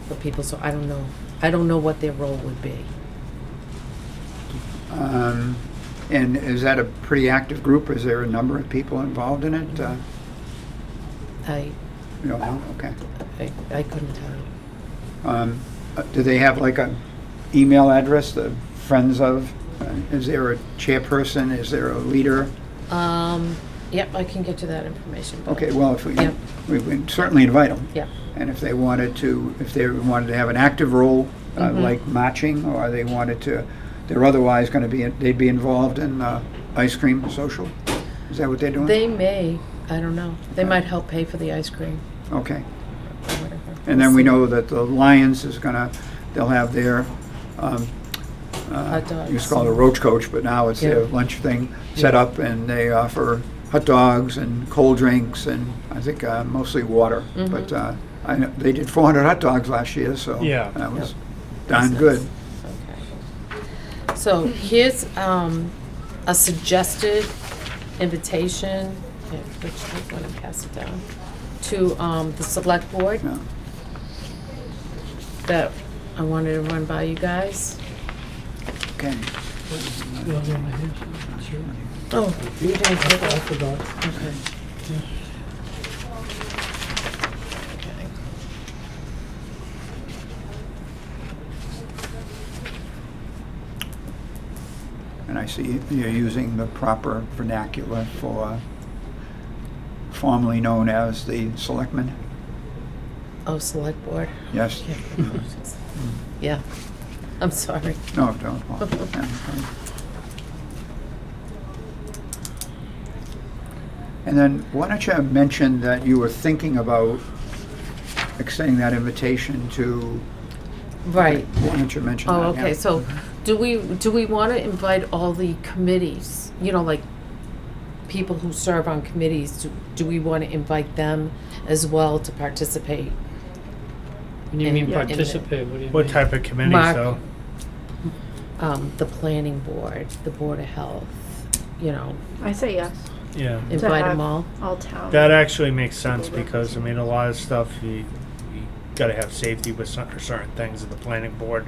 Speaker 1: for people. So I don't know. I don't know what their role would be.
Speaker 4: and is that a pretty active group? Is there a number of people involved in it?
Speaker 1: I
Speaker 4: You don't know, okay.
Speaker 1: I couldn't tell you.
Speaker 4: Do they have like a email address, the Friends of? Is there a chairperson? Is there a leader?
Speaker 1: Yep, I can get you that information. Bill.
Speaker 4: Okay, well, if
Speaker 1: Yep.
Speaker 4: we would certainly invite them.
Speaker 1: Yeah.
Speaker 4: And if they wanted to have an active role,
Speaker 1: Mhm.
Speaker 4: like marching, or they wanted to, they're otherwise going to be, they'd be involved in ice cream social? Is that what they're doing?
Speaker 1: They may. I don't know. They
Speaker 4: Okay.
Speaker 1: might help pay for the ice cream
Speaker 4: Okay.
Speaker 1: or whatever.
Speaker 4: And
Speaker 1: We'll
Speaker 4: then we
Speaker 1: see.
Speaker 4: know that the Lions they'll have their
Speaker 1: Hot dogs.
Speaker 4: Used to call it a roach coach, but now it's their
Speaker 1: Yeah.
Speaker 4: lunch thing set up, and they offer hot dogs and cold drinks, and I think mostly water.
Speaker 1: Mhm.
Speaker 4: But I know they did 400 hot dogs last year, so
Speaker 5: Yeah.
Speaker 4: that was
Speaker 1: Yep.
Speaker 4: darn
Speaker 1: That's
Speaker 4: good.
Speaker 1: nice. Okay. So here's a suggested invitation, yeah, which I'm going to pass it down, to the select board
Speaker 4: Yeah.
Speaker 1: that I wanted to run by you guys.
Speaker 4: Okay.
Speaker 2: You want me to hear something? Sure.
Speaker 1: Oh, you didn't take
Speaker 2: I
Speaker 1: it?
Speaker 2: forgot.
Speaker 1: Okay.
Speaker 2: Yes.
Speaker 1: Okay.
Speaker 4: And I see you're using the proper vernacular for formerly known as the selectmen.
Speaker 1: Oh, select board.
Speaker 4: Yes?
Speaker 1: Yeah, I'm sorry.
Speaker 4: No, don't. Yeah, okay. And then why don't you mention that you were thinking about extending that invitation to?
Speaker 1: Right.
Speaker 4: Why don't you mention that?
Speaker 1: Oh,
Speaker 4: yeah.
Speaker 1: okay, so do we want to invite all the committees, you know, like people who serve on committees, do we want to invite them as well to participate?
Speaker 2: When you mean
Speaker 1: Yeah.
Speaker 2: participate, what do you mean?
Speaker 5: What type of committees,
Speaker 1: Mark.
Speaker 5: though?
Speaker 1: The planning board, the board of health, you know,
Speaker 6: I say yes.
Speaker 5: Yeah.
Speaker 6: To
Speaker 1: invite
Speaker 6: have
Speaker 1: them all.
Speaker 6: All town.
Speaker 5: That actually makes sense because, I mean, a lot of stuff, you gotta have safety with certain things in the planning board,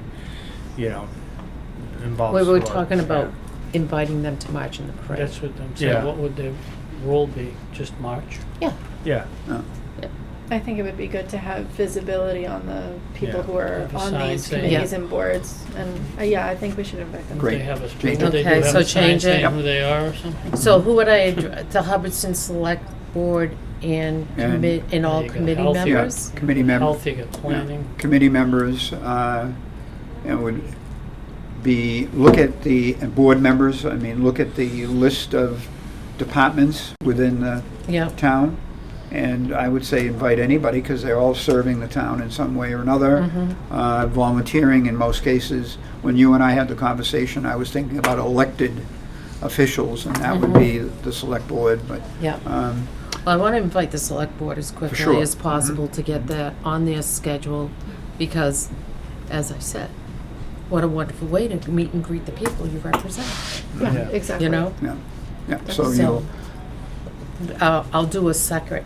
Speaker 5: you know, involves.
Speaker 1: We were
Speaker 5: a lot,
Speaker 1: talking about
Speaker 5: yeah.
Speaker 1: inviting them to march in the parade.
Speaker 2: That's what I'm saying.
Speaker 5: Yeah.
Speaker 2: What would their role be? Just march?
Speaker 1: Yeah,
Speaker 5: Yeah.
Speaker 6: I think it would be good to have visibility on the people
Speaker 5: Yeah.
Speaker 6: who are
Speaker 2: Have a
Speaker 6: on
Speaker 2: sign
Speaker 6: these
Speaker 2: saying-
Speaker 6: committees
Speaker 1: Yeah.
Speaker 6: and boards, and yeah, I think we should invite them.
Speaker 4: Great.
Speaker 2: They have a,
Speaker 4: Change
Speaker 2: would they
Speaker 1: it.
Speaker 2: do
Speaker 1: Okay,
Speaker 2: have
Speaker 1: so
Speaker 2: a sign
Speaker 1: change it.
Speaker 2: saying
Speaker 4: Yep.
Speaker 2: who they are or something?
Speaker 1: so who would I, the Hubbardston Select Board and
Speaker 4: And-
Speaker 1: and all
Speaker 2: There you go.
Speaker 1: committee
Speaker 2: Health,
Speaker 4: Yeah,
Speaker 1: members?
Speaker 4: committee members.
Speaker 2: Health, you got planning.
Speaker 4: Committee members, and would be, look at the board members, I mean, look at the list of departments within the
Speaker 1: Yeah,
Speaker 4: town. And I would say invite anybody, because they're all serving the town in some way or another.
Speaker 1: Mhm.
Speaker 4: Volunteering in most cases. When you and I had the conversation, I was thinking about elected officials, and that would be the select board, but,
Speaker 1: yeah.
Speaker 4: um,
Speaker 1: Well, I want to invite the select board as quickly
Speaker 4: sure.
Speaker 1: as possible to get that on their schedule, because, as I said, what a wonderful way to meet and greet the people you represent,
Speaker 6: Yeah,
Speaker 5: Yeah.
Speaker 6: exactly.
Speaker 1: you know?
Speaker 4: yeah, so
Speaker 1: So,
Speaker 4: you'll,
Speaker 1: I'll do a second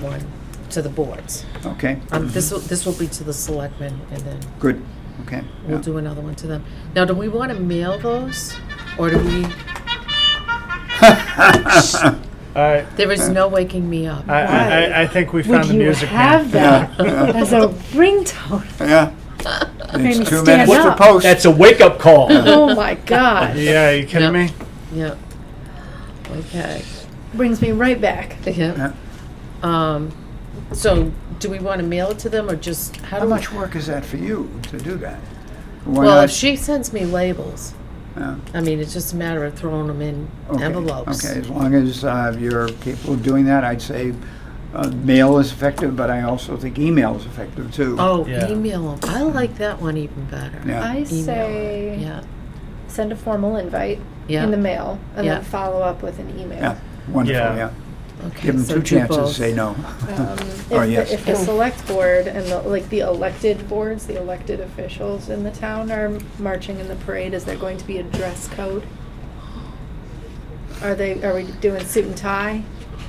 Speaker 1: one to the boards.
Speaker 4: okay,
Speaker 1: This will be to the selectmen, and then
Speaker 4: good, okay.
Speaker 1: we'll
Speaker 4: yeah.
Speaker 1: do another one to them. Now, do we want to mail those, or do we, there is no waking me up.
Speaker 5: I think we found
Speaker 6: Would
Speaker 5: the
Speaker 6: you
Speaker 5: music
Speaker 6: have
Speaker 5: man.
Speaker 6: that as a ringtone?
Speaker 4: Yeah.
Speaker 6: Made
Speaker 4: It's
Speaker 6: me
Speaker 4: 2
Speaker 6: stand
Speaker 4: minutes to
Speaker 6: up.
Speaker 4: post.
Speaker 3: That's a wake-up call.
Speaker 6: Oh my God.
Speaker 5: Yeah, you kidding
Speaker 1: No.
Speaker 5: me?
Speaker 1: Yeah. Okay.
Speaker 6: Brings me right back.
Speaker 1: Yeah. So, do we want to mail it to them, or just, how
Speaker 4: How
Speaker 1: do we?
Speaker 4: much work is that for you to do that? Why
Speaker 1: Well,
Speaker 4: not-
Speaker 1: if she sends me labels,
Speaker 4: Yeah,
Speaker 1: I mean, it's just a matter of throwing them in
Speaker 4: okay,
Speaker 1: envelopes.
Speaker 4: Okay, as long as you're capable of doing that, I'd say mail is effective, but I also think email is effective too.
Speaker 1: Oh,
Speaker 5: Yeah.
Speaker 1: email them. I like that one even better.
Speaker 4: Yeah.
Speaker 6: I
Speaker 1: Email
Speaker 6: say
Speaker 1: it. Yeah.
Speaker 6: send a formal invite
Speaker 1: Yeah.
Speaker 6: in the mail and
Speaker 1: Yeah.
Speaker 6: then follow up with an email.
Speaker 4: Yeah, wonderful,
Speaker 5: Yeah.
Speaker 4: yeah.
Speaker 1: Okay.
Speaker 4: Give them
Speaker 1: so
Speaker 4: 2
Speaker 1: do
Speaker 4: chances to
Speaker 1: both.
Speaker 4: say no.
Speaker 6: If,
Speaker 4: Or yes.
Speaker 6: if the select board and the elected boards, the elected officials in the town are marching in the parade, is there going to be a dress code? Are we doing suit and tie?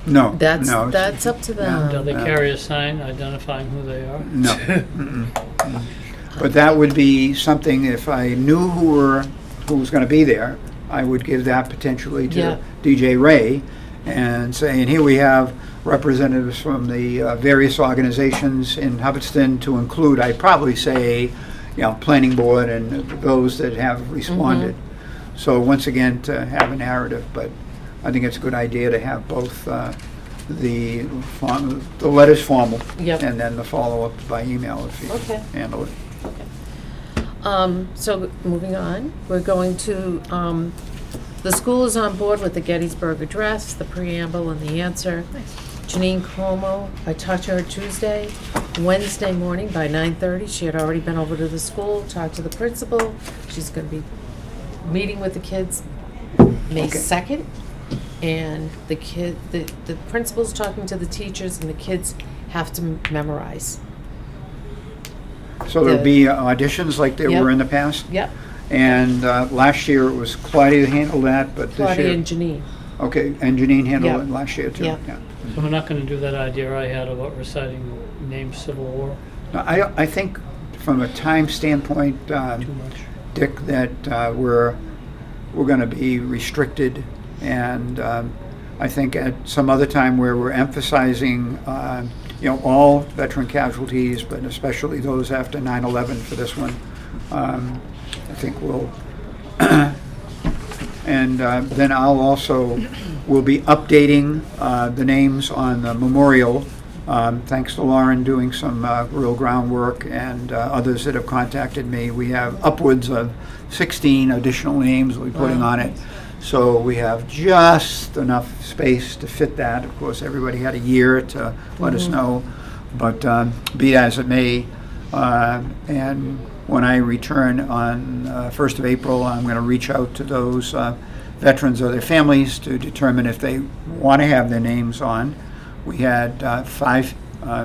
Speaker 4: No,
Speaker 1: That's
Speaker 4: no. it's-
Speaker 1: that's up to them.
Speaker 2: Do they carry a sign identifying who they are?
Speaker 4: No. Mm-mm. Mm. But that would be something, if I knew who was going to be there, I would give that potentially to
Speaker 1: Yeah.
Speaker 4: DJ Ray and say, and here we have representatives from the various organizations in Hubbardston to include, I'd probably say, planning board and those that have responded. So once again, to have a narrative, but I think it's a good idea to have both the letters formal
Speaker 1: Yep.
Speaker 4: and then the follow-up by email if you
Speaker 1: Okay.
Speaker 4: handle it.
Speaker 1: So moving on, we're going to, the school is on board with the Gettysburg Address, the preamble and the answer. Janine Como, I talked to her Tuesday, Wednesday morning by 9:30. She had already been over to the school, talked to the principal. She's going to be meeting with the kids May
Speaker 4: Okay.
Speaker 1: 2nd, and the principal's talking to the teachers, and the kids have to memorize.
Speaker 4: So there'll be auditions like there
Speaker 1: Yep.
Speaker 4: were in the past?
Speaker 1: Yep,
Speaker 4: And last year it was Claudia who handled that, but this
Speaker 1: Claudia
Speaker 4: year...
Speaker 1: and Janine.
Speaker 4: Okay, and Janine handled
Speaker 1: Yep.
Speaker 4: it last year too?
Speaker 1: Yep.
Speaker 4: Yeah.
Speaker 2: So we're not gonna do that idea I had about reciting names Civil War
Speaker 4: No, I think from a time standpoint,
Speaker 2: too much.
Speaker 4: Dick, that we're going to be restricted, and I think at some other time where we're emphasizing, all veteran casualties, but especially those after 9/11 for this one, I think we'll. And then we'll be updating the names on the memorial. Thanks to Lauren doing some real groundwork and others that have contacted me. We have upwards of 16 additional names we'll be putting
Speaker 1: Wow.
Speaker 4: on it. So we have just enough space to fit that. Of course, everybody had a year to let us know. But be it as it may, and when I return on 1st of April, I'm going to reach out to those veterans or their families to determine if they want to have their names on. We had 5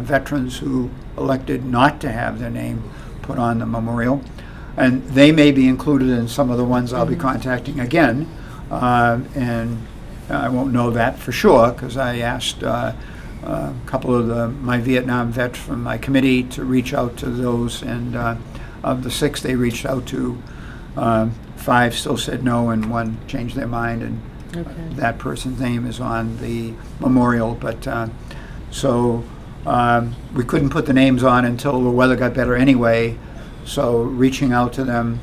Speaker 4: veterans who elected not to have their name put on the memorial. And they may be included in some of the ones I'll be contacting again. And I won't know that for sure because I asked a couple of my Vietnam vets from my committee to reach out to those. And of the 6 they reached out to, 5 still said no and 1 changed their mind. And
Speaker 1: Okay.
Speaker 4: that person's name is on the memorial, but we couldn't put the names on until the weather got better anyway. So reaching out to them,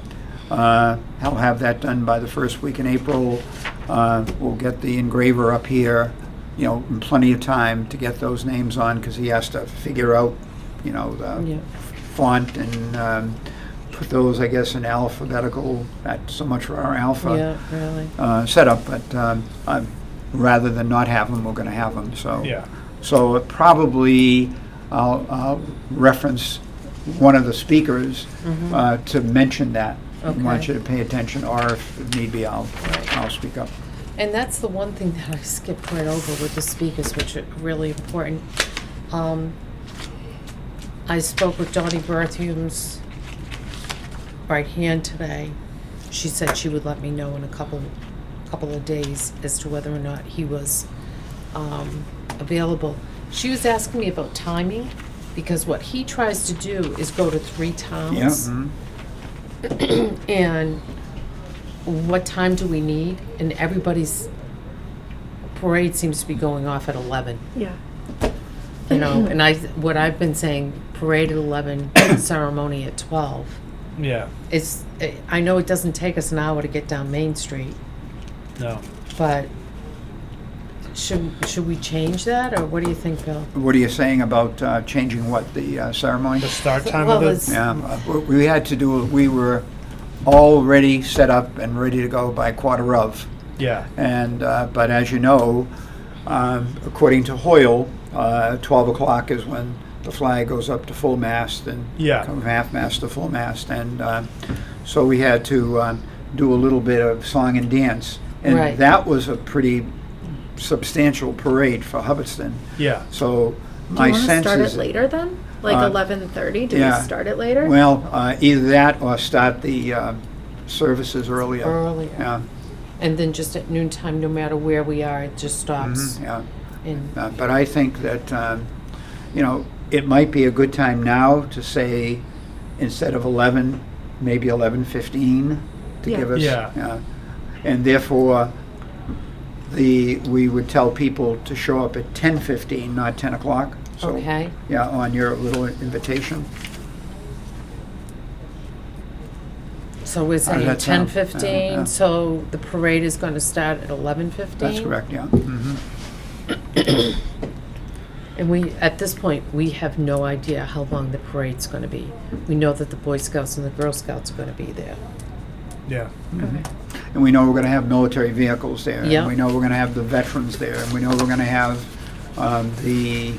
Speaker 4: I'll have that done by the first week in April. We'll get the engraver up here, in plenty of time to get those names on because he has to figure out, the
Speaker 1: Yeah.
Speaker 4: font and put those, I guess, in alphabetical. That's so much for our alpha
Speaker 1: Yeah, really.
Speaker 4: setup, but rather than not have them, we're going to have them. So,
Speaker 5: Yeah.
Speaker 4: so probably I'll reference one of the speakers to mention that. I want
Speaker 1: Okay.
Speaker 4: you to pay attention, or if need be, I'll speak up.
Speaker 1: And that's the one thing that I skipped right over with the speakers, which are really important. I spoke with Donnie Berthium's right hand today. She said she would let me know in a couple of days as to whether or not he was available. She was asking me about timing because what he tries to do is go to 3 towns.
Speaker 4: Yeah.
Speaker 1: And what time do we need? And everybody's parade seems to be going off at 11.
Speaker 6: Yeah.
Speaker 1: And what I've been saying, parade at 11, ceremony at 12.
Speaker 5: Yeah.
Speaker 1: I know it doesn't take us an hour to get down Main Street,
Speaker 5: No.
Speaker 1: but should we change that, or what do you think, Bill?
Speaker 4: What are you saying about changing what the ceremony?
Speaker 5: The start time
Speaker 1: Well,
Speaker 5: of it.
Speaker 1: it's-
Speaker 4: Yeah, we had to do. We were already set up and ready to go by quarter of.
Speaker 5: Yeah.
Speaker 4: And but as you know, according to Hoyle, 12 o'clock is when the flag goes up to full mast and
Speaker 5: Yeah.
Speaker 4: from half mast to full mast, and so we had to do a little bit of song and dance, and
Speaker 1: Right.
Speaker 4: that was a pretty substantial parade for Hubbardston.
Speaker 5: Yeah.
Speaker 4: So
Speaker 6: Do
Speaker 4: my
Speaker 6: you want to
Speaker 4: sense
Speaker 6: start
Speaker 4: is
Speaker 6: it later then? Like 11:30? Do
Speaker 4: yeah.
Speaker 6: we start it later?
Speaker 4: well, either that or start the services earlier.
Speaker 1: Earlier.
Speaker 4: Yeah.
Speaker 1: And then just at noontime, no matter where we are, it just stops.
Speaker 4: Yeah.
Speaker 1: And
Speaker 4: But I think that, it might be a good time now to say, instead of 11, maybe 11:15 to
Speaker 6: Yeah.
Speaker 4: give us.
Speaker 5: Yeah.
Speaker 4: And therefore, we would tell people to show up at 10:15, not 10 o'clock. So,
Speaker 1: Okay.
Speaker 4: yeah, on your little invitation.
Speaker 1: So we're
Speaker 4: does
Speaker 1: saying
Speaker 4: that sound?
Speaker 1: 10:15,
Speaker 4: Yeah.
Speaker 1: so the parade is going to start at 11:15?
Speaker 4: That's correct, yeah.
Speaker 1: And at this point, we have no idea how long the parade's going to be. We know that the Boy Scouts and the Girl Scouts are going to be there.
Speaker 5: Yeah.
Speaker 4: And we know we're going to have military vehicles there.
Speaker 1: Yeah.
Speaker 4: And we know we're going to have the veterans there. And we know we're going to have the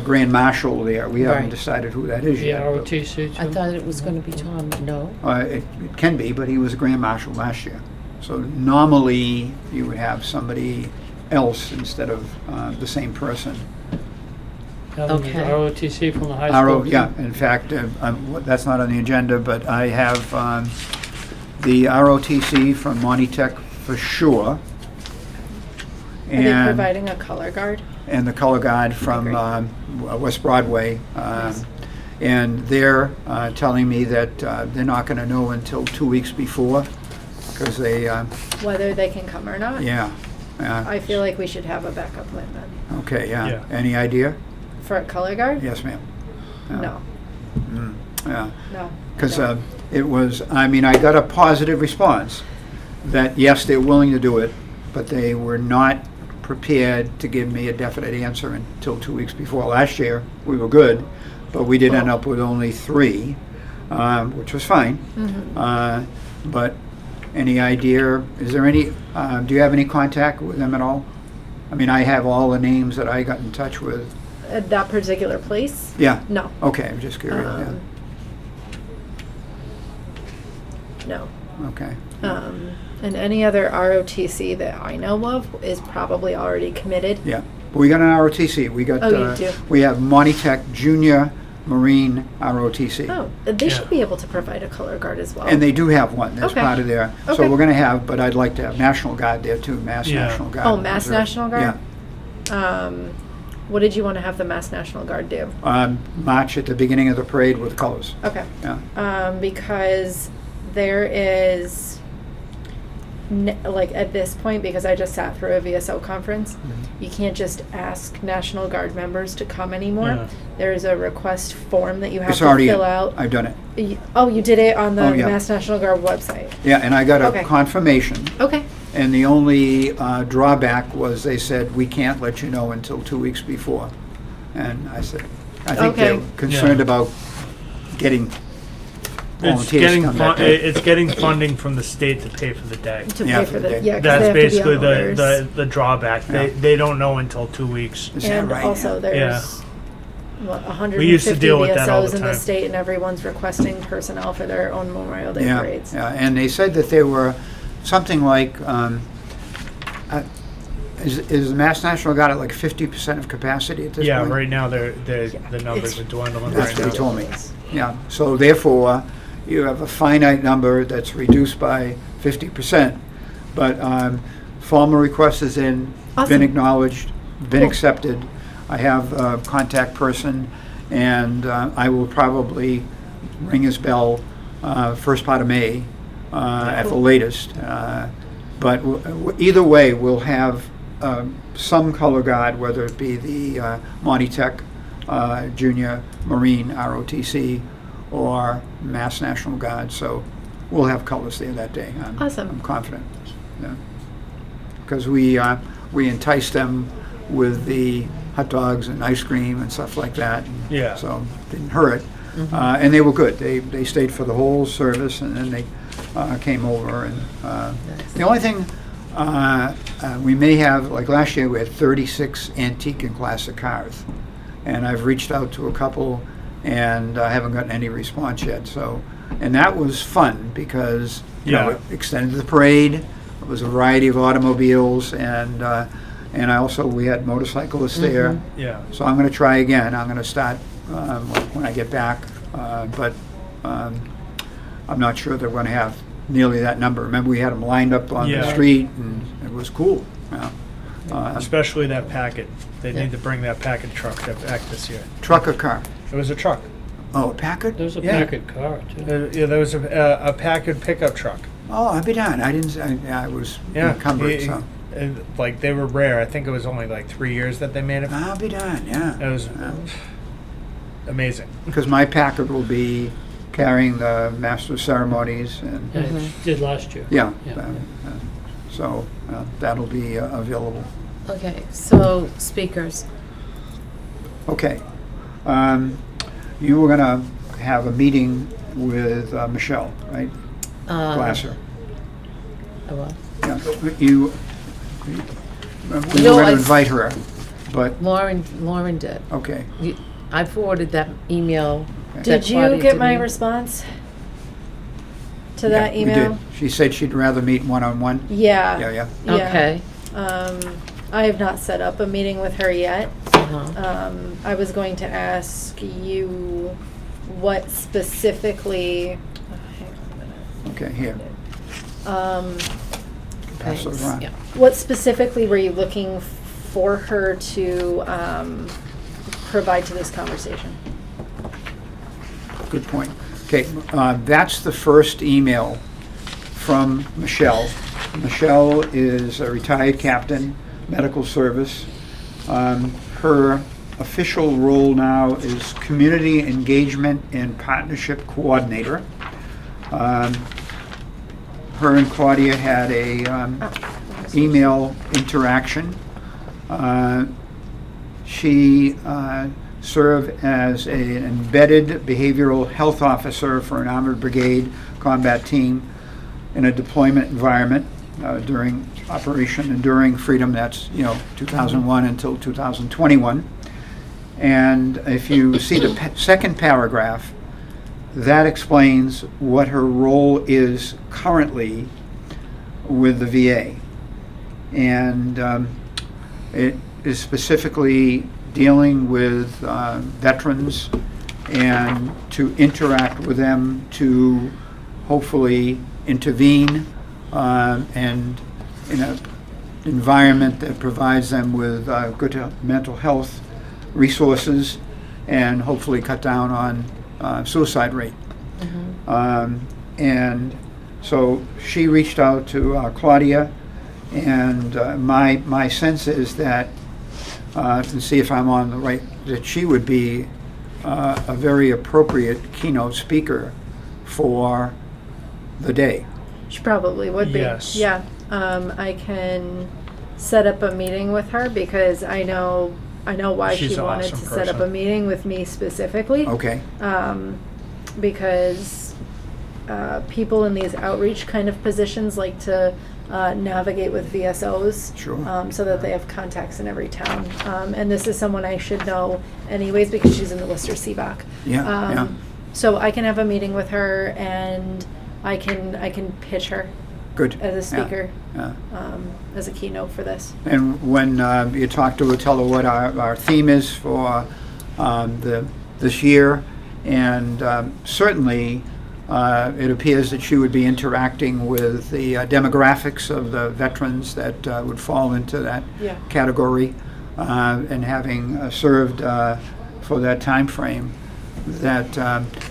Speaker 4: grand marshal there. We haven't
Speaker 1: Right.
Speaker 4: decided who that is
Speaker 2: The
Speaker 4: yet. but,
Speaker 2: ROTC too.
Speaker 1: I thought it was gonna be Tom, no?
Speaker 4: It can be, but he was a grand marshal last year. So normally, you would have somebody else instead of the same person.
Speaker 2: Having the
Speaker 1: Okay.
Speaker 2: ROTC from the high school.
Speaker 4: Yeah, in fact, that's not on the agenda, but I have the ROTC from Monty Tech for sure.
Speaker 6: Are they providing a color guard?
Speaker 4: And the color guard from West Broadway. And they're telling me that they're not going to know until 2 weeks before, because they,
Speaker 6: Whether they can come or not?
Speaker 4: yeah.
Speaker 6: I feel like we should have a backup plan then.
Speaker 4: Okay, yeah.
Speaker 5: Yeah.
Speaker 4: Any idea?
Speaker 6: For a color guard?
Speaker 4: Yes, ma'am. Yeah.
Speaker 6: No,
Speaker 4: Yeah.
Speaker 6: no.
Speaker 4: Because
Speaker 6: no.
Speaker 4: it was, I mean, I got a positive response that, yes, they're willing to do it, but they were not prepared to give me a definite answer until 2 weeks before. Last year, we were good, but we did end up with only 3, which was fine. But any idea, is there any, do you have any contact with them at all? I mean, I have all the names that I got in touch with.
Speaker 6: At that particular place?
Speaker 4: Yeah,
Speaker 6: No.
Speaker 4: okay, I'm just curious,
Speaker 6: No.
Speaker 4: yeah, okay.
Speaker 6: And any other ROTC that I know of is probably already committed.
Speaker 4: Yeah, but we got an ROTC. We got.
Speaker 6: Oh, you do?
Speaker 4: We have Monty Tech Junior Marine ROTC.
Speaker 6: Oh, they
Speaker 5: Yeah.
Speaker 6: should be able to provide a color guard as well.
Speaker 4: And they do have one. That's
Speaker 6: Okay.
Speaker 4: part of their. So
Speaker 6: Okay.
Speaker 4: we're going to have, but I'd like to have National Guard there too. Mass
Speaker 5: Yeah.
Speaker 4: National Guard.
Speaker 6: Oh, Mass
Speaker 4: Reserve.
Speaker 6: National Guard? What did you want to have the Mass National Guard do?
Speaker 4: Yeah. March at the beginning of the parade with colors.
Speaker 6: Okay.
Speaker 4: Yeah.
Speaker 6: Because there is, like at this point, because I just sat through a VSO conference,
Speaker 4: Mm-hmm.
Speaker 6: you can't just ask National Guard members to come anymore.
Speaker 5: Yeah.
Speaker 6: There is a request form that you have
Speaker 4: It's
Speaker 6: to
Speaker 4: already.
Speaker 6: fill out.
Speaker 4: I've done it.
Speaker 6: Oh, you did it on the
Speaker 4: Oh, yeah.
Speaker 6: Mass National Guard website.
Speaker 4: Yeah, and I got a
Speaker 6: Okay.
Speaker 4: confirmation.
Speaker 6: Okay.
Speaker 4: And the only drawback was they said, we can't let you know until 2 weeks before. And I said, I think they're
Speaker 6: Okay.
Speaker 4: concerned
Speaker 5: Yeah.
Speaker 4: about getting
Speaker 5: It's
Speaker 4: volunteers to
Speaker 5: getting
Speaker 4: come that day.
Speaker 5: it's getting funding from the state to pay for the day.
Speaker 6: To
Speaker 4: Yeah,
Speaker 6: pay
Speaker 4: for
Speaker 6: for
Speaker 4: the
Speaker 6: the,
Speaker 4: day.
Speaker 6: yeah, 'cause
Speaker 5: That's
Speaker 6: they have to be
Speaker 5: basically
Speaker 6: on
Speaker 5: the,
Speaker 6: orders.
Speaker 5: the drawback.
Speaker 4: Yeah.
Speaker 5: They don't know until 2 weeks.
Speaker 4: Is that
Speaker 6: And
Speaker 4: right?
Speaker 6: also,
Speaker 4: Yeah.
Speaker 6: there's what,
Speaker 5: We used to
Speaker 6: 150
Speaker 5: deal with that all
Speaker 6: VSOs
Speaker 5: the
Speaker 6: in the
Speaker 5: time.
Speaker 6: state, and everyone's requesting personnel for their own Memorial Day
Speaker 4: Yeah,
Speaker 6: parades.
Speaker 4: yeah, and they said that there were something like, is the Mass National Guard at like 50% of capacity at this
Speaker 5: Yeah,
Speaker 4: point?
Speaker 5: right now the numbers
Speaker 6: It's-
Speaker 5: are dwindling
Speaker 4: That's
Speaker 5: right
Speaker 4: what
Speaker 5: now.
Speaker 4: he told me. Yeah, so therefore, you have a finite number that's reduced by 50%. But formal request is in, been
Speaker 6: Awesome.
Speaker 4: acknowledged, been
Speaker 6: Cool.
Speaker 4: accepted. I have a contact person, and I will probably ring his bell first part of May at the
Speaker 6: Cool.
Speaker 4: latest. But either way, we'll have some color guard, whether it be the Monty Tech Junior Marine ROTC or Mass National Guard. So we'll have colors there that day.
Speaker 6: Awesome.
Speaker 4: I'm confident. Because we enticed them with the hot dogs and ice cream and stuff like that.
Speaker 5: Yeah.
Speaker 4: So didn't hurt. And they were good. They stayed for the whole service, and then they came over. And the only thing we may have, like last year, we had 36 antique and classic cars, and I've reached out to a couple, and I haven't gotten any response yet. So, and that was fun because you know,
Speaker 5: Yeah.
Speaker 4: it extended the parade. It was a variety of automobiles, and I also we had motorcyclists there.
Speaker 5: Yeah.
Speaker 4: So I'm going to try again. I'm going to start when I get back, but I'm not sure they're going to have nearly that number. Remember, we had them lined up on the
Speaker 5: Yeah.
Speaker 4: street, and it was cool. Yeah.
Speaker 5: Especially that packet. They
Speaker 1: Yeah.
Speaker 5: need to bring that packet truck back this year.
Speaker 4: Truck or car?
Speaker 5: It was a truck.
Speaker 4: Oh, a Packard?
Speaker 2: There's a
Speaker 5: Yeah.
Speaker 2: Packard car too.
Speaker 5: Yeah, there was a Packard pickup truck.
Speaker 4: Oh, I'll be darned. I didn't. I was
Speaker 5: Yeah,
Speaker 4: encumbered. So
Speaker 5: like they were rare. I think it was only like 3 years that they made it.
Speaker 4: I'll be darned. Yeah.
Speaker 5: It was amazing.
Speaker 4: Because my Packard will be carrying the master of ceremonies and
Speaker 2: Yeah, it did last year.
Speaker 4: yeah.
Speaker 2: Yeah.
Speaker 4: So that'll be available.
Speaker 1: Okay, so speakers.
Speaker 4: Okay. You were gonna have a meeting with Michelle, right? Glasser.
Speaker 1: Oh, well.
Speaker 4: Yeah. We were
Speaker 1: No,
Speaker 4: gonna
Speaker 1: I-
Speaker 4: invite her, but,
Speaker 1: Lauren did.
Speaker 4: okay.
Speaker 1: I forwarded that email. that
Speaker 6: Did you
Speaker 1: Claudia
Speaker 6: get
Speaker 1: did
Speaker 6: my
Speaker 1: me.
Speaker 6: response to
Speaker 4: Yeah,
Speaker 6: that
Speaker 4: we
Speaker 6: email?
Speaker 4: did. She said she'd rather meet one-on-one.
Speaker 6: Yeah.
Speaker 4: Yeah.
Speaker 1: Okay.
Speaker 6: I have not set up a meeting with her yet.
Speaker 1: Uh-huh.
Speaker 6: I was going to ask you what specifically. Hang on a minute.
Speaker 4: Okay, here. Pass those
Speaker 1: Thanks.
Speaker 4: around.
Speaker 1: Yeah.
Speaker 6: What specifically were you looking for her to provide to this conversation?
Speaker 4: Good point. Okay, that's the first email from Michelle. Michelle is a retired captain, medical service. Her official role now is Community Engagement and Partnership Coordinator. Her and Claudia had a email interaction. She served as an embedded behavioral health officer for an Armored Brigade combat team in a deployment environment during Operation Enduring Freedom. That's 2001 until 2021. And if you see the second paragraph, that explains what her role is currently with the VA. And it is specifically dealing with veterans and to interact with them to hopefully intervene and in an environment that provides them with good mental health resources and hopefully cut down on suicide rate. And so she reached out to Claudia, and my sense is that, to see if I'm on the right, that she would be a very appropriate keynote speaker for the day.
Speaker 6: She probably would be.
Speaker 5: Yes.
Speaker 6: Yeah. I can set up a meeting with her because I know why
Speaker 5: She's
Speaker 6: she
Speaker 5: an
Speaker 6: wanted
Speaker 5: awesome
Speaker 6: to set up a
Speaker 5: person.
Speaker 6: meeting with me specifically.
Speaker 4: Okay,
Speaker 6: Because people in these outreach kind of positions like to navigate with VSOs.
Speaker 4: Sure.
Speaker 6: So that they have contacts in every town. And this is someone I should know anyways because she's in the Worcester CBOC.
Speaker 4: Yeah.
Speaker 6: So I can have a meeting with her and I can pitch her
Speaker 4: Good.
Speaker 6: as a speaker,
Speaker 4: Yeah.
Speaker 6: as a keynote for this.
Speaker 4: And when you talk to her, tell her what our theme is for this year. And certainly, it appears that she would be interacting with the demographics of the veterans that would fall into that
Speaker 6: Yeah.
Speaker 4: category. And having served for that time frame, that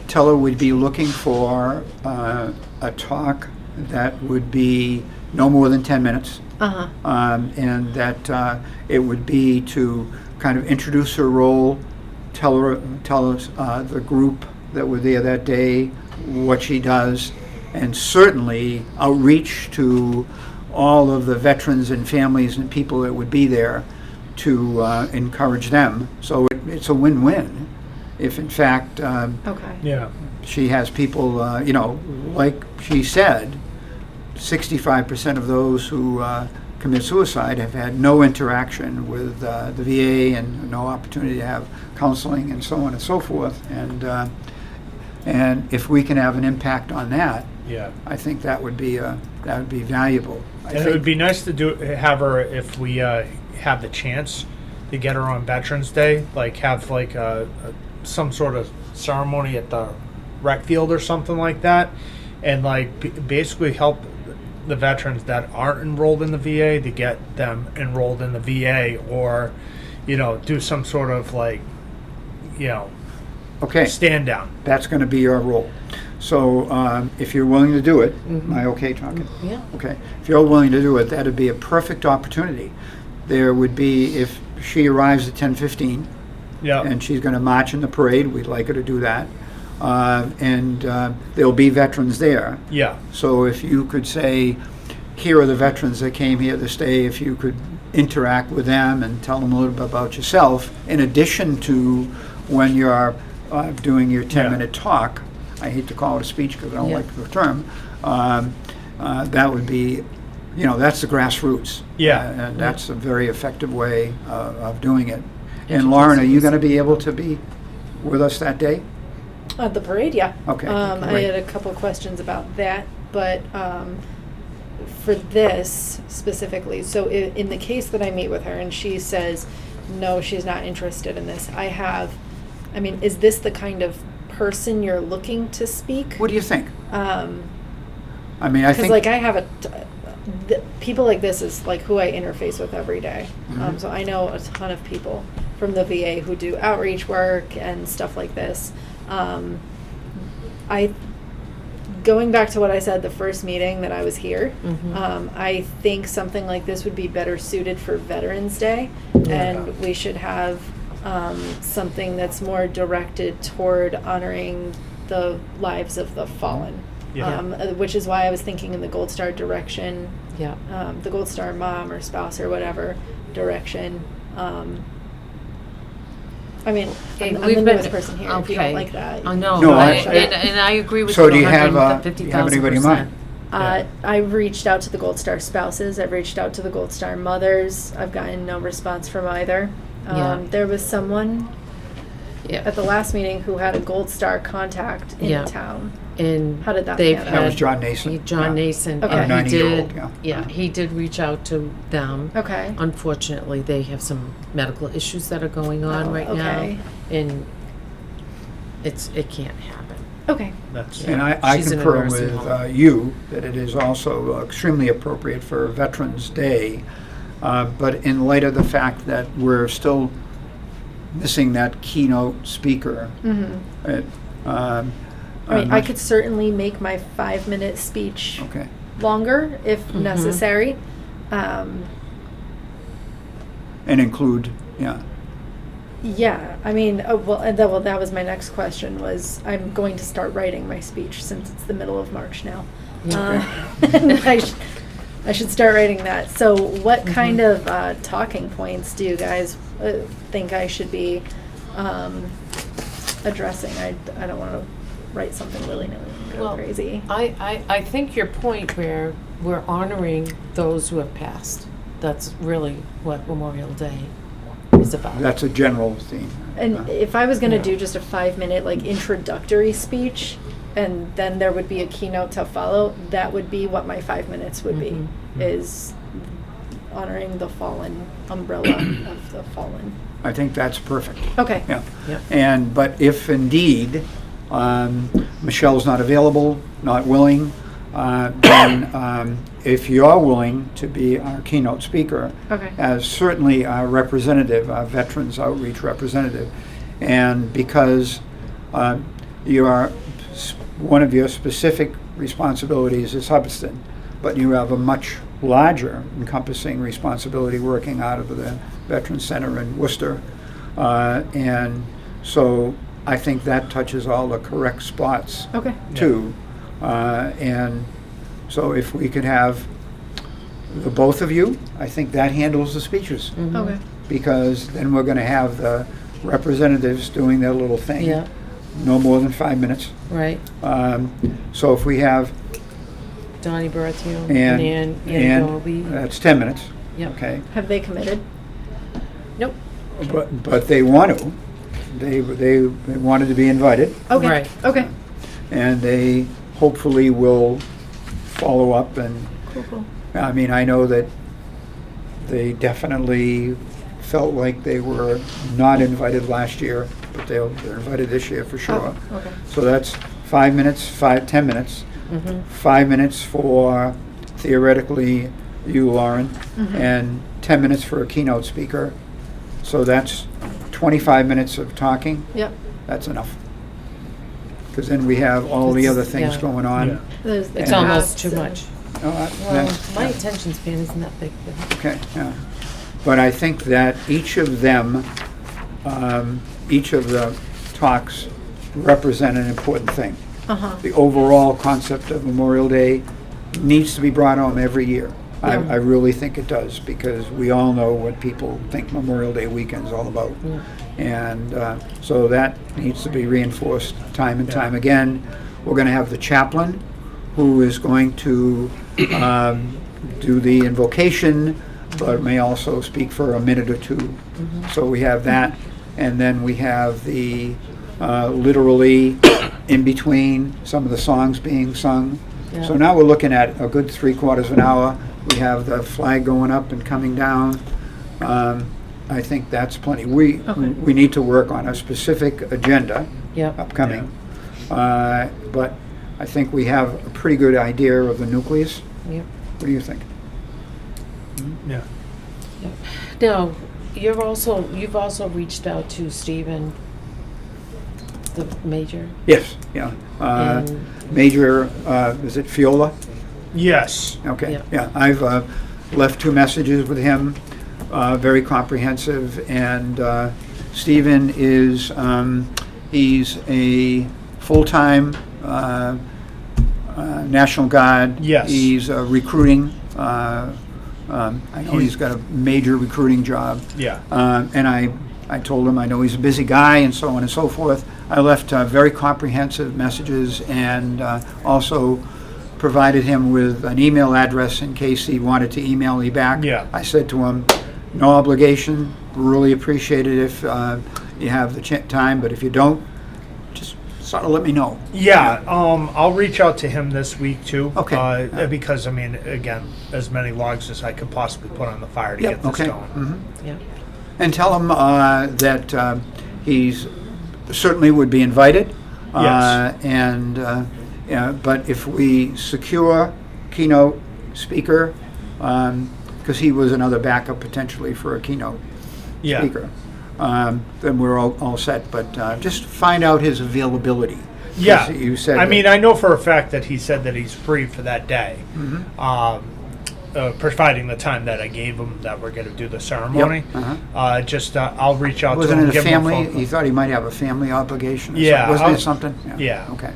Speaker 4: Teller would be looking for a talk that would be no more than 10 minutes.
Speaker 6: Uh-huh.
Speaker 4: And that it would be to kind of introduce her role, tell us the group that were there that day, what she does, and certainly outreach to all of the veterans and families and people that would be there to encourage them. So it's a win-win if in fact
Speaker 6: Okay.
Speaker 5: Yeah.
Speaker 4: she has people, like she said, 65% of those who commit suicide have had no interaction with the VA and no opportunity to have counseling and so on and so forth. And if we can have an impact on that,
Speaker 5: Yeah.
Speaker 4: I think that would be valuable.
Speaker 5: And it would be nice to have her if we have the chance to get her on Veterans Day, like have like some sort of ceremony at the rec field or something like that, and like basically help the veterans that aren't enrolled in the VA to get them enrolled in the VA, or do some sort of like
Speaker 4: Okay.
Speaker 5: stand down.
Speaker 4: That's going to be your role. So if you're willing to do it, am I okay talking?
Speaker 1: Yeah.
Speaker 4: Okay. If you're willing to do it, that'd be a perfect opportunity. There would be, if she arrives at 10:15
Speaker 5: Yeah.
Speaker 4: and she's going to march in the parade, we'd like her to do that. And there'll be veterans there.
Speaker 5: Yeah.
Speaker 4: So if you could say, here are the veterans that came here to stay, if you could interact with them and tell them a little bit about yourself, in addition to when you're doing your 10-minute talk. I hate to call it a speech because I don't
Speaker 1: Yeah.
Speaker 4: like the term. That would be you know, that's the grassroots.
Speaker 5: Yeah.
Speaker 4: And that's a very effective way of doing it. And Lauren, are you going to be able to be with us that day?
Speaker 6: The parade, yeah.
Speaker 4: Okay,
Speaker 6: I
Speaker 4: great.
Speaker 6: had a couple questions about that, but for this specifically, so in the case that I meet with her and she says, no, she's not interested in this, I mean, is this the kind of person you're looking to speak?
Speaker 4: What do you think? I mean, I
Speaker 6: Because
Speaker 4: think.
Speaker 6: like I have people like this is like who I interface with every day.
Speaker 4: Mhm.
Speaker 6: So I know a ton of people from the VA who do outreach work and stuff like this. Going back to what I said the first meeting that I was here, I think something like this would be better suited for Veterans Day, and we should have something that's more directed toward honoring the lives of the fallen.
Speaker 5: Yeah.
Speaker 6: Which is why I was thinking in the Gold Star direction,
Speaker 1: Yeah.
Speaker 6: the Gold Star mom or spouse or whatever direction. I mean, I'm the newest person here. If you don't like that,
Speaker 1: I know,
Speaker 4: No,
Speaker 1: and I agree with
Speaker 4: So
Speaker 1: you
Speaker 4: do you have
Speaker 1: 150,000%.
Speaker 4: anybody in mind?
Speaker 6: I've reached out to the Gold Star spouses. I've reached out to the Gold Star mothers. I've gotten no response from either.
Speaker 1: Yeah.
Speaker 6: There was someone
Speaker 1: Yeah.
Speaker 6: at the last meeting who had a Gold Star contact in
Speaker 1: Yeah.
Speaker 6: town.
Speaker 1: And
Speaker 6: How did that
Speaker 1: they've
Speaker 6: pan out?
Speaker 1: had.
Speaker 4: That was John Nason.
Speaker 1: John
Speaker 4: Yeah.
Speaker 1: Nason,
Speaker 6: Okay.
Speaker 1: and he
Speaker 4: 90-year-old,
Speaker 1: did,
Speaker 4: yeah.
Speaker 1: he did reach out to them.
Speaker 6: Okay.
Speaker 1: Unfortunately, they have some medical issues that are going on
Speaker 6: Oh,
Speaker 1: right
Speaker 6: okay.
Speaker 1: now, and it can't happen.
Speaker 6: Okay.
Speaker 5: That's
Speaker 4: And I
Speaker 1: She's in a
Speaker 4: concur
Speaker 1: nursing
Speaker 4: with
Speaker 1: home.
Speaker 4: you that it is also extremely appropriate for Veterans Day, but in light of the fact that we're still missing that keynote speaker,
Speaker 6: Mm-hmm.
Speaker 4: it,
Speaker 6: I
Speaker 4: I'm
Speaker 6: mean, I
Speaker 4: not-
Speaker 6: could certainly make my 5-minute speech
Speaker 4: Okay.
Speaker 6: longer if
Speaker 1: Mhm.
Speaker 6: necessary.
Speaker 4: And include, yeah.
Speaker 6: Yeah, I mean, that was my next question. Was I'm going to start writing my speech since it's the middle of March now. And I should start writing that. So, what kind of talking points do you guys think I should be addressing? I don't want to write something willy-nilly and go
Speaker 1: Well,
Speaker 6: crazy.
Speaker 1: I think your point where we're honoring those who have passed, that's really what Memorial Day is about.
Speaker 4: That's a general theme.
Speaker 6: And if I was going to
Speaker 1: Yeah.
Speaker 6: do just a 5-minute like introductory speech, and then there would be a keynote to follow, that would be what my 5 minutes would be, is honoring the fallen, umbrella of the fallen.
Speaker 4: I think that's perfect.
Speaker 6: Okay.
Speaker 4: Yeah.
Speaker 1: Yep.
Speaker 4: But if indeed Michelle's not available, not willing, then if you're willing to be our keynote speaker,
Speaker 6: Okay.
Speaker 4: as certainly our representative, our Veterans Outreach representative, and because one of your specific responsibilities is Hubbardston, but you have a much larger encompassing responsibility working out of the Veterans Center in Worcester, and so I think that touches all the correct spots
Speaker 6: Okay.
Speaker 4: too. And so if we could have the both of you, I think that handles the speeches.
Speaker 6: Okay.
Speaker 4: Because then we're going to have the representatives doing their little thing.
Speaker 1: Yeah,
Speaker 4: No more than 5 minutes.
Speaker 1: right.
Speaker 4: So if we have,
Speaker 1: Donnie Berthium
Speaker 4: and,
Speaker 1: Ann Dolby.
Speaker 4: that's 10 minutes.
Speaker 1: Yep.
Speaker 4: Okay.
Speaker 6: Have they committed?
Speaker 1: Nope.
Speaker 4: But they want to. They wanted to be invited,
Speaker 6: Okay.
Speaker 1: Right.
Speaker 6: Okay.
Speaker 4: and they hopefully will follow up. And
Speaker 6: Cool.
Speaker 4: I mean, I know that they definitely felt like they were not invited last year, but they're invited this year for sure.
Speaker 6: Oh, okay.
Speaker 4: So that's 5 minutes, 10 minutes. 5 minutes for theoretically you, Lauren, and 10 minutes for a keynote speaker. So that's 25 minutes of talking.
Speaker 6: Yep.
Speaker 4: That's enough. Because then we have all the other things
Speaker 1: Yeah.
Speaker 4: going on.
Speaker 5: Yeah.
Speaker 6: There's the
Speaker 1: It's
Speaker 4: And-
Speaker 1: almost
Speaker 6: cast
Speaker 1: too
Speaker 6: and-
Speaker 1: much.
Speaker 4: Oh,
Speaker 1: Well,
Speaker 4: that-
Speaker 1: my
Speaker 4: yeah.
Speaker 1: attention span isn't that big. but-
Speaker 4: Okay, yeah. But I think that each of them, each of the talks represent an important thing.
Speaker 6: Uh-huh.
Speaker 4: The overall concept of Memorial Day needs to be brought home every year.
Speaker 1: Yeah.
Speaker 4: I really think it does, because we all know what people think Memorial Day weekend is all about. And so that needs to be reinforced time and time again. We're going to have the chaplain, who is going to do the invocation, but may also speak for a minute or two. So we have that, and then we have the literally in between some of the songs being sung.
Speaker 1: Yeah.
Speaker 4: So now we're looking at a good 3/4 of an hour. We have the flag going up and coming down. I think that's plenty. We need to work on a specific agenda
Speaker 1: Yep.
Speaker 4: upcoming. But I think we have a pretty good idea of the nucleus.
Speaker 1: Yep.
Speaker 4: What do you think?
Speaker 5: Yeah.
Speaker 1: Now, you've also reached out to Stephen, the major,
Speaker 4: Yes, yeah.
Speaker 1: and
Speaker 4: Major, is it Fiola?
Speaker 5: Yes.
Speaker 4: Okay,
Speaker 1: Yeah.
Speaker 4: yeah. I've left 2 messages with him, very comprehensive, and Stephen is, he's a full-time National Guard.
Speaker 5: Yes.
Speaker 4: He's recruiting. I know he's got a major recruiting job.
Speaker 5: Yeah.
Speaker 4: And I told him I know he's a busy guy and so on and so forth. I left very comprehensive messages and also provided him with an email address in case he wanted to email me back.
Speaker 5: Yeah.
Speaker 4: I said to him, no obligation, really appreciate it if you have the time, but if you don't, just sort of let me know.
Speaker 5: Yeah, I'll reach out to him this week too.
Speaker 4: Okay.
Speaker 5: Because I mean, again, as many logs as I could possibly put on the fire to
Speaker 4: Yep,
Speaker 5: get this
Speaker 4: okay.
Speaker 5: going.
Speaker 4: Mhm.
Speaker 1: yeah.
Speaker 4: And tell him that he's certainly would be invited.
Speaker 5: Yes.
Speaker 4: Yeah, but if we secure keynote speaker, because he was another backup potentially for a keynote
Speaker 5: Yeah.
Speaker 4: speaker, then we're all set. But just find out his availability. 'Cause
Speaker 5: Yeah.
Speaker 4: you said.
Speaker 5: I mean, I know for a fact that he said that he's free for that day.
Speaker 4: Mm-hmm.
Speaker 5: Providing the time that I gave him that we're going to do the ceremony.
Speaker 4: uh-huh.
Speaker 5: I'll reach out
Speaker 4: Wasn't
Speaker 5: to him.
Speaker 4: it a
Speaker 5: give him
Speaker 4: family?
Speaker 5: phone call.
Speaker 4: He thought he might have a family obligation. Or
Speaker 5: Yeah,
Speaker 4: something. Wasn't
Speaker 5: I'll-
Speaker 4: it something?
Speaker 5: yeah.
Speaker 4: Okay.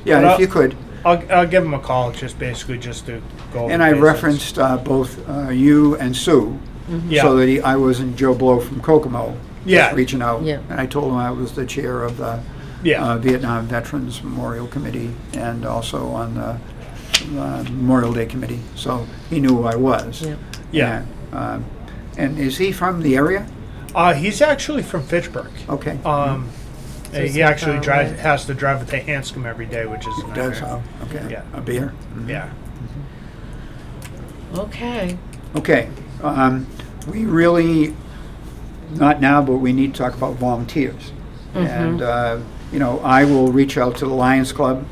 Speaker 4: Yeah,
Speaker 5: But
Speaker 4: if
Speaker 5: I'll-
Speaker 4: you could.
Speaker 5: I'll give him a call, just basically just to go over
Speaker 4: And I
Speaker 5: basics.
Speaker 4: referenced both you and Sue,
Speaker 5: Yeah.
Speaker 4: so that I wasn't Joe Blow from Kokomo.
Speaker 5: Yeah.
Speaker 4: Just reaching out.
Speaker 1: Yeah.
Speaker 4: And I told him I was the chair of the
Speaker 5: Yeah.
Speaker 4: Vietnam Veterans Memorial Committee and also on the Memorial Day Committee. So he knew who I was.
Speaker 1: Yeah.
Speaker 5: Yeah.
Speaker 4: And is he from the area?
Speaker 5: He's actually from Fitchburg.
Speaker 4: Okay.
Speaker 1: So it's
Speaker 5: He
Speaker 1: not
Speaker 5: actually
Speaker 1: far away.
Speaker 5: has to drive to Hanscom every day, which is a
Speaker 4: He does,
Speaker 5: nightmare.
Speaker 4: okay.
Speaker 5: Yeah.
Speaker 4: A beer? Mhm.
Speaker 5: Yeah.
Speaker 1: Okay.
Speaker 4: Okay, we really, not now, but we need to talk about volunteers. And, I will reach out to the Lions Club,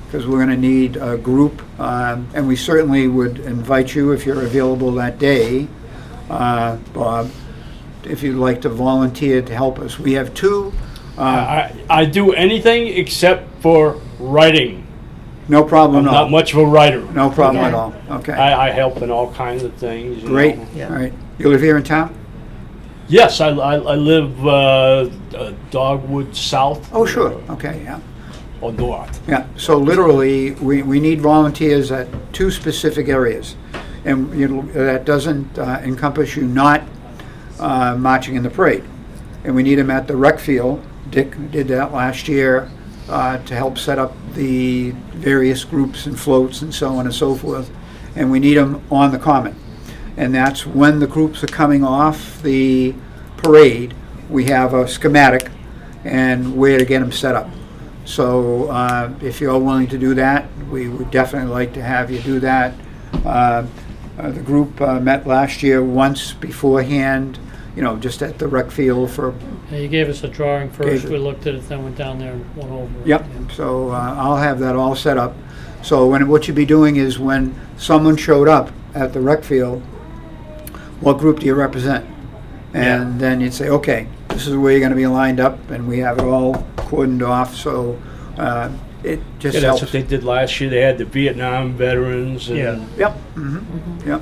Speaker 4: because we're gonna need a group, and we certainly would invite you if you're available that day, Bob, if you'd like to volunteer to help us. We have 2,
Speaker 3: I do anything except for writing.
Speaker 4: no problem
Speaker 3: I'm
Speaker 4: at all.
Speaker 3: not much of a writer.
Speaker 4: No problem at
Speaker 1: Okay.
Speaker 4: all, okay.
Speaker 3: I help in all kinds of things. you
Speaker 4: Great,
Speaker 3: know.
Speaker 1: Yeah.
Speaker 4: all right. You live here in town?
Speaker 3: Yes, I live Dogwood South.
Speaker 4: Oh, sure, okay, yeah.
Speaker 3: Or north.
Speaker 4: Yeah, so literally, we need volunteers at 2 specific areas. And that doesn't encompass you not marching in the parade. And we need them at the rec field. Dick did that last year to help set up the various groups and floats and so on and so forth. And we need them on the common. And that's when the groups are coming off the parade, we have a schematic and where to get them set up. So if you're willing to do that, we would definitely like to have you do that. The group met last year once beforehand, just at the rec field for,
Speaker 2: Yeah, you gave us a drawing
Speaker 4: Gave
Speaker 2: first,
Speaker 4: it.
Speaker 2: we looked at it, then went down there and went over it.
Speaker 4: yep. So I'll have that all set up. So what you'd be doing is when someone showed up at the rec field, what group do you represent? And then you'd say, okay, this is where you're going to be lined up, and we have it all cordoned off, so it just
Speaker 3: Yeah, that's
Speaker 4: helps.
Speaker 3: what they did last year. They had the Vietnam veterans and
Speaker 5: Yeah.
Speaker 4: Yep, yep,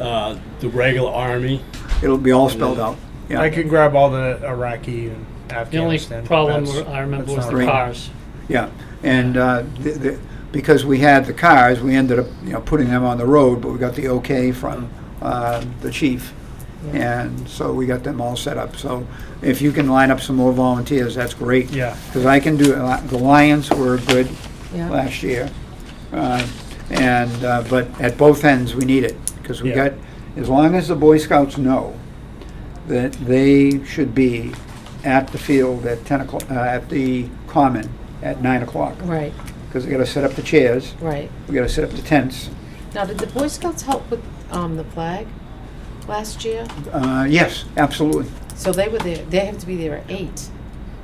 Speaker 3: the regular army.
Speaker 4: it'll be all spelled out. Yeah.
Speaker 5: I can grab all the Iraqi and
Speaker 2: The only
Speaker 5: Afghanistan.
Speaker 2: problem
Speaker 5: vets.
Speaker 2: I remember
Speaker 5: That's
Speaker 2: was
Speaker 5: not
Speaker 2: the
Speaker 5: a problem.
Speaker 2: cars.
Speaker 4: Yeah, and because we had the cars, we ended up, putting them on the road, but we got the okay from the chief. And so we got them all set up. So if you can line up some more volunteers, that's great.
Speaker 5: Yeah.
Speaker 4: Because I can do, the Lions were good
Speaker 1: Yeah.
Speaker 4: last year. But at both ends, we need it. because we
Speaker 5: Yeah.
Speaker 4: got, as long as the Boy Scouts know that they should be at the field at 10 o'clock, at the Common at 9 o'clock.
Speaker 1: Right,
Speaker 4: Because we gotta set up the chairs,
Speaker 1: right.
Speaker 4: we gotta set up the tents.
Speaker 1: Now, did the Boy Scouts help with the flag last year?
Speaker 4: Yes, absolutely.
Speaker 1: So they were there, they have to be there at 8,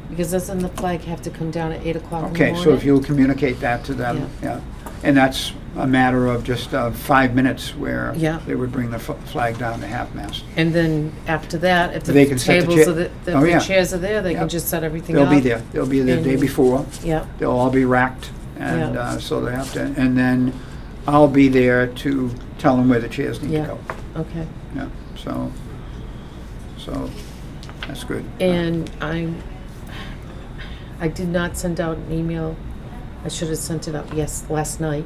Speaker 1: because doesn't the flag have to come down at 8 o'clock in the
Speaker 4: Okay,
Speaker 1: morning?
Speaker 4: so if you'll communicate that to them, yeah. And that's a matter of just 5 minutes where
Speaker 1: Yeah.
Speaker 4: they would bring the flag down to half-mast.
Speaker 1: And then after that, if the
Speaker 4: They can set the
Speaker 1: tables
Speaker 4: cha-
Speaker 1: are, if
Speaker 4: Oh, yeah.
Speaker 1: the chairs are there, they
Speaker 4: Yeah.
Speaker 1: can just set everything up.
Speaker 4: They'll be there. They'll be there the day
Speaker 1: And-
Speaker 4: before.
Speaker 1: Yeah,
Speaker 4: They'll all be racked, and
Speaker 1: Yeah.
Speaker 4: so they have to, and then I'll be there to tell them where the chairs need to
Speaker 1: Yeah.
Speaker 4: go.
Speaker 1: okay.
Speaker 4: Yeah, so that's good.
Speaker 1: And I did not send out an email. I should have sent it out, last night.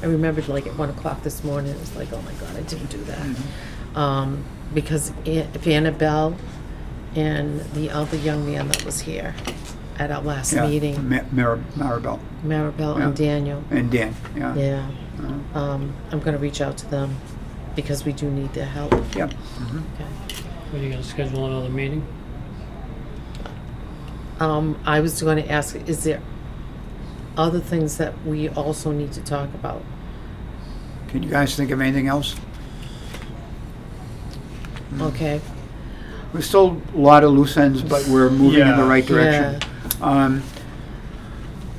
Speaker 1: I remembered like at 1 o'clock this morning, it was like, oh my God, I didn't do that. Because if Annabelle and the other young man that was here at our last
Speaker 4: Yeah,
Speaker 1: meeting,
Speaker 4: Maribel
Speaker 1: Maribel
Speaker 4: Yeah.
Speaker 1: and Daniel,
Speaker 4: and Dan, yeah.
Speaker 1: yeah,
Speaker 4: Uh,
Speaker 1: I'm gonna reach out to them because we do need their help.
Speaker 4: Yep.
Speaker 1: Okay.
Speaker 2: What, are you gonna schedule another meeting?
Speaker 1: I was going to ask, is there other things that we also need to talk about?
Speaker 4: Can you guys think of anything else?
Speaker 1: Okay,
Speaker 4: There's still a lot of loose ends, but we're moving in the
Speaker 5: Yeah.
Speaker 4: right direction.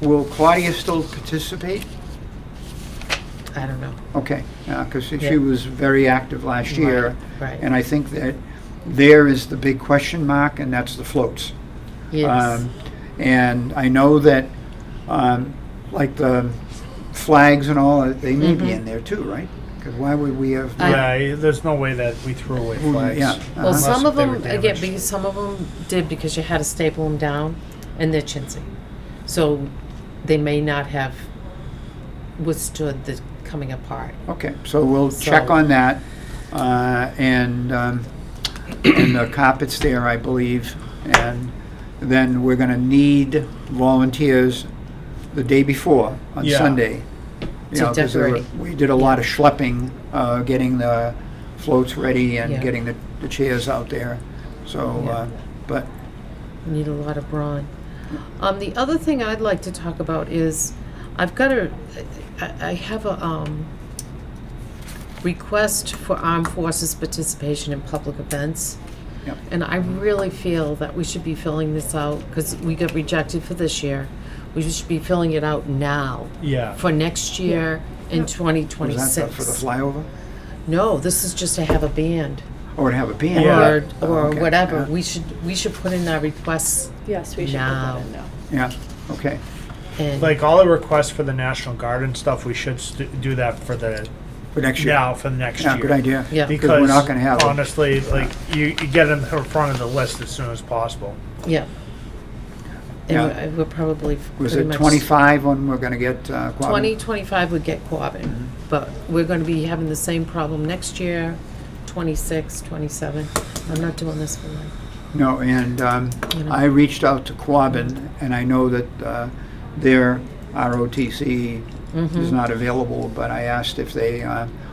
Speaker 4: Will Claudia still participate?
Speaker 1: I don't know.
Speaker 4: Okay, because
Speaker 1: Yeah.
Speaker 4: she was very active last year.
Speaker 1: Right, right.
Speaker 4: And I think that there is the big question mark, and that's the floats.
Speaker 1: Yes,
Speaker 4: And I know that, like the flags and all, they may be
Speaker 1: Mhm.
Speaker 4: in there too, right? Because why would we have?
Speaker 5: Yeah, there's no way that we threw away flags.
Speaker 4: Yeah.
Speaker 1: well,
Speaker 4: Uh-huh.
Speaker 1: some
Speaker 5: Unless
Speaker 1: of
Speaker 5: they were
Speaker 1: them, again,
Speaker 5: damaged.
Speaker 1: because some of them did because you had to staple them down and they're chintzy. So they may not have withstood the coming apart.
Speaker 4: Okay, so we'll check
Speaker 1: So-
Speaker 4: on that. And the carpet's there, I believe. And then we're gonna need volunteers the day before, on
Speaker 5: Yeah.
Speaker 4: Sunday. You
Speaker 1: To
Speaker 4: know, 'cause there were-
Speaker 1: decorate.
Speaker 4: we did a lot of schlepping, getting the floats ready and
Speaker 1: Yeah.
Speaker 4: getting the chairs out there. So,
Speaker 1: Yeah.
Speaker 4: but,
Speaker 1: We need a lot of brawn. The other thing I'd like to talk about is, I've got I have a, request for armed forces participation in public events.
Speaker 4: Yep.
Speaker 1: And I really feel that we should be filling this out, because we got rejected for this year. We should be filling it out now,
Speaker 5: Yeah.
Speaker 1: for next year in
Speaker 4: was
Speaker 1: 2026.
Speaker 4: that for the flyover?
Speaker 1: No, this is just to have a band,
Speaker 4: Or to have a band?
Speaker 5: Yeah.
Speaker 1: or
Speaker 4: Okay,
Speaker 1: whatever.
Speaker 4: yeah.
Speaker 1: We should put in our requests
Speaker 6: Yes, we should
Speaker 1: Now.
Speaker 6: put that in now.
Speaker 4: Yeah, okay.
Speaker 1: and.
Speaker 5: Like all the requests for the National Guard and stuff, we should do that for the
Speaker 4: For next year?
Speaker 5: now for the next
Speaker 4: Yeah,
Speaker 5: year.
Speaker 4: good idea.
Speaker 1: Yeah.
Speaker 4: Because we're not gonna have it.
Speaker 5: honestly, like you get in the front of the list as soon as possible.
Speaker 1: Yeah.
Speaker 4: Yeah.
Speaker 1: And we're probably
Speaker 4: Was
Speaker 1: pretty
Speaker 4: it
Speaker 1: much
Speaker 4: 25 when we're gonna get, Quabbin?
Speaker 1: 2025 would get Quabbin,
Speaker 4: Mm-hmm.
Speaker 1: but we're gonna be having the same problem next year, 26, 27. I'm not doing this for life.
Speaker 4: No, and
Speaker 1: You know.
Speaker 4: I reached out to Quabbin, and I know that their ROTC
Speaker 1: Mm-hmm.
Speaker 4: is not available, but I asked if they,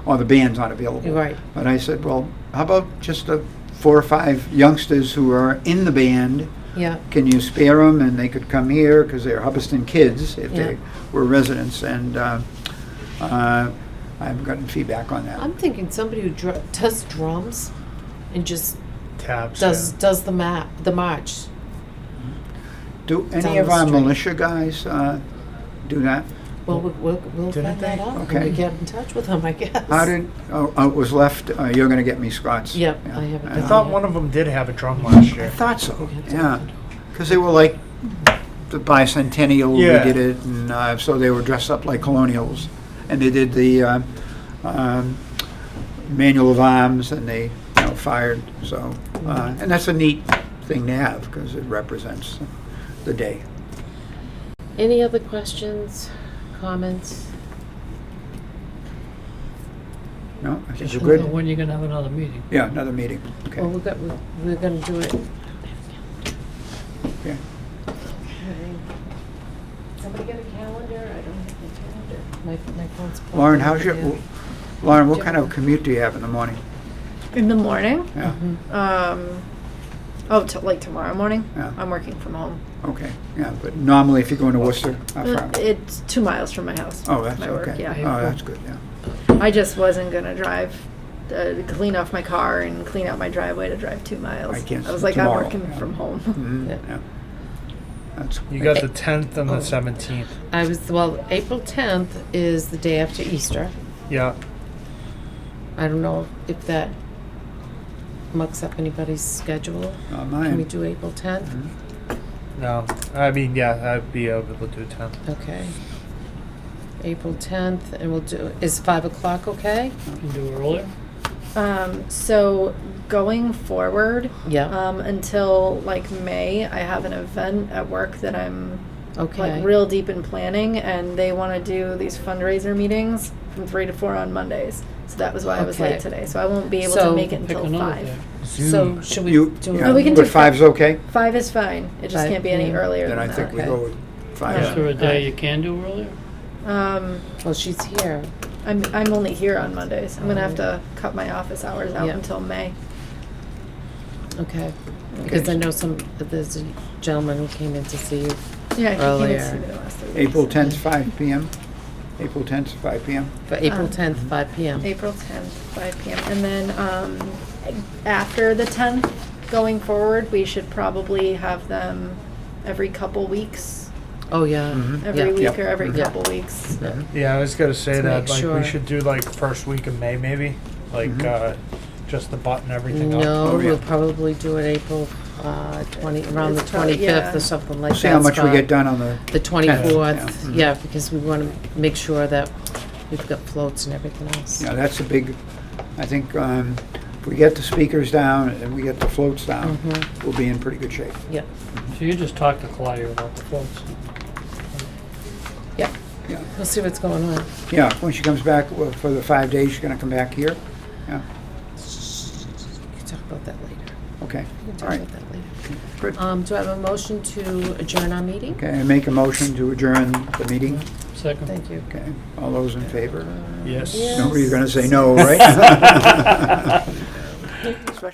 Speaker 4: or the band's not available.
Speaker 1: Right.
Speaker 4: But I said, well, how about just the 4 or 5 youngsters who are in the band?
Speaker 1: Yeah,
Speaker 4: Can you spare them, and they could come here, because they're Hubbardston kids, if
Speaker 1: Yeah.
Speaker 4: they were residents, and I haven't gotten feedback on that.
Speaker 1: I'm thinking somebody who does drums and just
Speaker 5: Tabs.
Speaker 1: does the march.
Speaker 4: Do
Speaker 1: It's
Speaker 4: any
Speaker 1: on
Speaker 4: of
Speaker 1: the
Speaker 4: our
Speaker 1: street.
Speaker 4: militia guys do that?
Speaker 1: Well, we'll
Speaker 5: Didn't
Speaker 1: find that
Speaker 5: they?
Speaker 1: out
Speaker 4: Okay.
Speaker 1: when we get in touch with them, I guess.
Speaker 4: How did, it was left, you're gonna get me Scott's.
Speaker 1: Yep, I have it
Speaker 5: I
Speaker 1: down.
Speaker 5: thought one of them did have a drum last
Speaker 4: I
Speaker 5: year.
Speaker 4: thought so, yeah. Because they were like, the bicentennial, we
Speaker 5: Yeah.
Speaker 4: did it, and so they were dressed up like colonials. And they did the manual of arms, and they, fired, so. And that's a neat thing to have, because it represents the day.
Speaker 1: Any other questions, comments?
Speaker 4: No, I think
Speaker 2: Just
Speaker 4: we're
Speaker 2: know
Speaker 4: good.
Speaker 2: when you're gonna have another meeting.
Speaker 4: Yeah, another meeting, okay.
Speaker 1: Well, we're gonna do it.
Speaker 4: Okay.
Speaker 1: Somebody get a calendar? I don't have a calendar. My phone's. plugged
Speaker 4: Lauren,
Speaker 1: in
Speaker 4: how's your,
Speaker 1: over
Speaker 4: Lauren, what kind of commute do you have in the morning?
Speaker 6: In the morning,
Speaker 4: Yeah,
Speaker 6: like tomorrow morning,
Speaker 4: Yeah.
Speaker 6: I'm working from home.
Speaker 4: okay, yeah, but normally if you go into Worcester, how far?
Speaker 6: It's 2 miles from my house.
Speaker 4: Oh, that's
Speaker 6: my work,
Speaker 4: okay.
Speaker 6: yeah.
Speaker 4: Oh, that's good, yeah.
Speaker 6: I just wasn't gonna drive, clean off my car and clean out my driveway to drive 2 miles.
Speaker 4: I can't
Speaker 6: I was
Speaker 4: s-
Speaker 6: like,
Speaker 4: tomorrow,
Speaker 6: I'm working
Speaker 4: yeah.
Speaker 6: from home.
Speaker 4: Mhm,
Speaker 1: Yeah.
Speaker 4: yeah. That's,
Speaker 5: You got the 10th and the 17th.
Speaker 1: April 10th is the day after Easter.
Speaker 5: Yeah.
Speaker 1: I don't know if that mucks up anybody's schedule.
Speaker 4: not
Speaker 1: Can we
Speaker 4: mine.
Speaker 1: do April 10th?
Speaker 5: No. I mean, yeah, I'd be able to do 10th.
Speaker 1: Okay. April 10th, and we'll do, is 5 o'clock okay?
Speaker 2: You can do it earlier.
Speaker 6: So going forward,
Speaker 1: Yeah,
Speaker 6: until like May, I have an event at work that I'm
Speaker 1: okay.
Speaker 6: like real deep in planning, and they want to do these fundraiser meetings from 3 to 4 on Mondays. So that was why I was
Speaker 1: Okay.
Speaker 6: late today. So I won't be able
Speaker 1: So-
Speaker 6: to make it
Speaker 2: Pick
Speaker 6: until
Speaker 2: another
Speaker 6: 5.
Speaker 2: day.
Speaker 1: So should we
Speaker 4: You,
Speaker 1: do?
Speaker 4: yeah,
Speaker 6: Oh, we can
Speaker 4: but
Speaker 6: do
Speaker 4: 5's okay?
Speaker 6: 5 is fine. It just
Speaker 1: 5
Speaker 6: can't be any
Speaker 1: p.m.
Speaker 6: earlier
Speaker 4: Then
Speaker 6: than
Speaker 4: I
Speaker 6: that.
Speaker 4: think we
Speaker 1: Okay.
Speaker 4: go with
Speaker 2: Is
Speaker 4: 5.
Speaker 2: there a day you can do earlier?
Speaker 1: Well, she's here.
Speaker 6: I'm only here on Mondays. I'm gonna have to cut my office hours out
Speaker 1: Yeah.
Speaker 6: until May.
Speaker 1: Okay. Because I know there's a gentleman who came in to see you
Speaker 6: Yeah, he came
Speaker 1: Earlier.
Speaker 6: to see me the last 3 weeks.
Speaker 4: April 10th, 5 PM? April 10th, 5 PM?
Speaker 1: for April 10th,
Speaker 6: Um,
Speaker 1: 5 p.m.
Speaker 6: April 10th, 5 p.m. And then after the 10th, going forward, we should probably have them every couple weeks,
Speaker 1: Oh, yeah.
Speaker 4: Mhm.
Speaker 6: every
Speaker 1: Yeah.
Speaker 6: week
Speaker 4: Yep.
Speaker 6: or every
Speaker 1: Yeah.
Speaker 6: couple weeks.
Speaker 1: Yeah.
Speaker 5: Yeah, I was gonna say
Speaker 1: To
Speaker 5: that.
Speaker 1: make
Speaker 5: Like,
Speaker 1: sure.
Speaker 5: we should do like first week of May, maybe. Like, just to button everything up.
Speaker 1: No,
Speaker 4: Oh, yeah.
Speaker 1: we'll probably do it April around the
Speaker 6: It's probably-
Speaker 1: 25th
Speaker 6: yeah.
Speaker 1: or something like that.
Speaker 4: See how much we get done on the,
Speaker 1: The 24th,
Speaker 4: Yeah.
Speaker 1: yeah, because we want to make sure that we've got floats and everything else.
Speaker 4: yeah, that's a big, I think, if we get the speakers down and we get the floats down,
Speaker 1: Mhm.
Speaker 4: we'll be in pretty good shape.
Speaker 1: Yeah,
Speaker 2: So you just talked to Claudia about the floats.
Speaker 1: yeah.
Speaker 4: Yeah,
Speaker 1: We'll see what's going on.
Speaker 4: yeah, when she comes back, well, for the 5 days, she's gonna come back here? Yeah,
Speaker 1: We can talk about that later.
Speaker 4: okay,
Speaker 1: We can
Speaker 4: all
Speaker 1: talk
Speaker 4: right,
Speaker 1: about that later.
Speaker 4: good.
Speaker 1: Do I have a motion to adjourn our meeting?
Speaker 4: Okay, I make a motion to adjourn the meeting.
Speaker 2: Second.
Speaker 1: Thank you.
Speaker 4: Okay, all those in favor?
Speaker 5: Yes.
Speaker 1: Yes.
Speaker 4: Nobody's gonna say no, right? Special-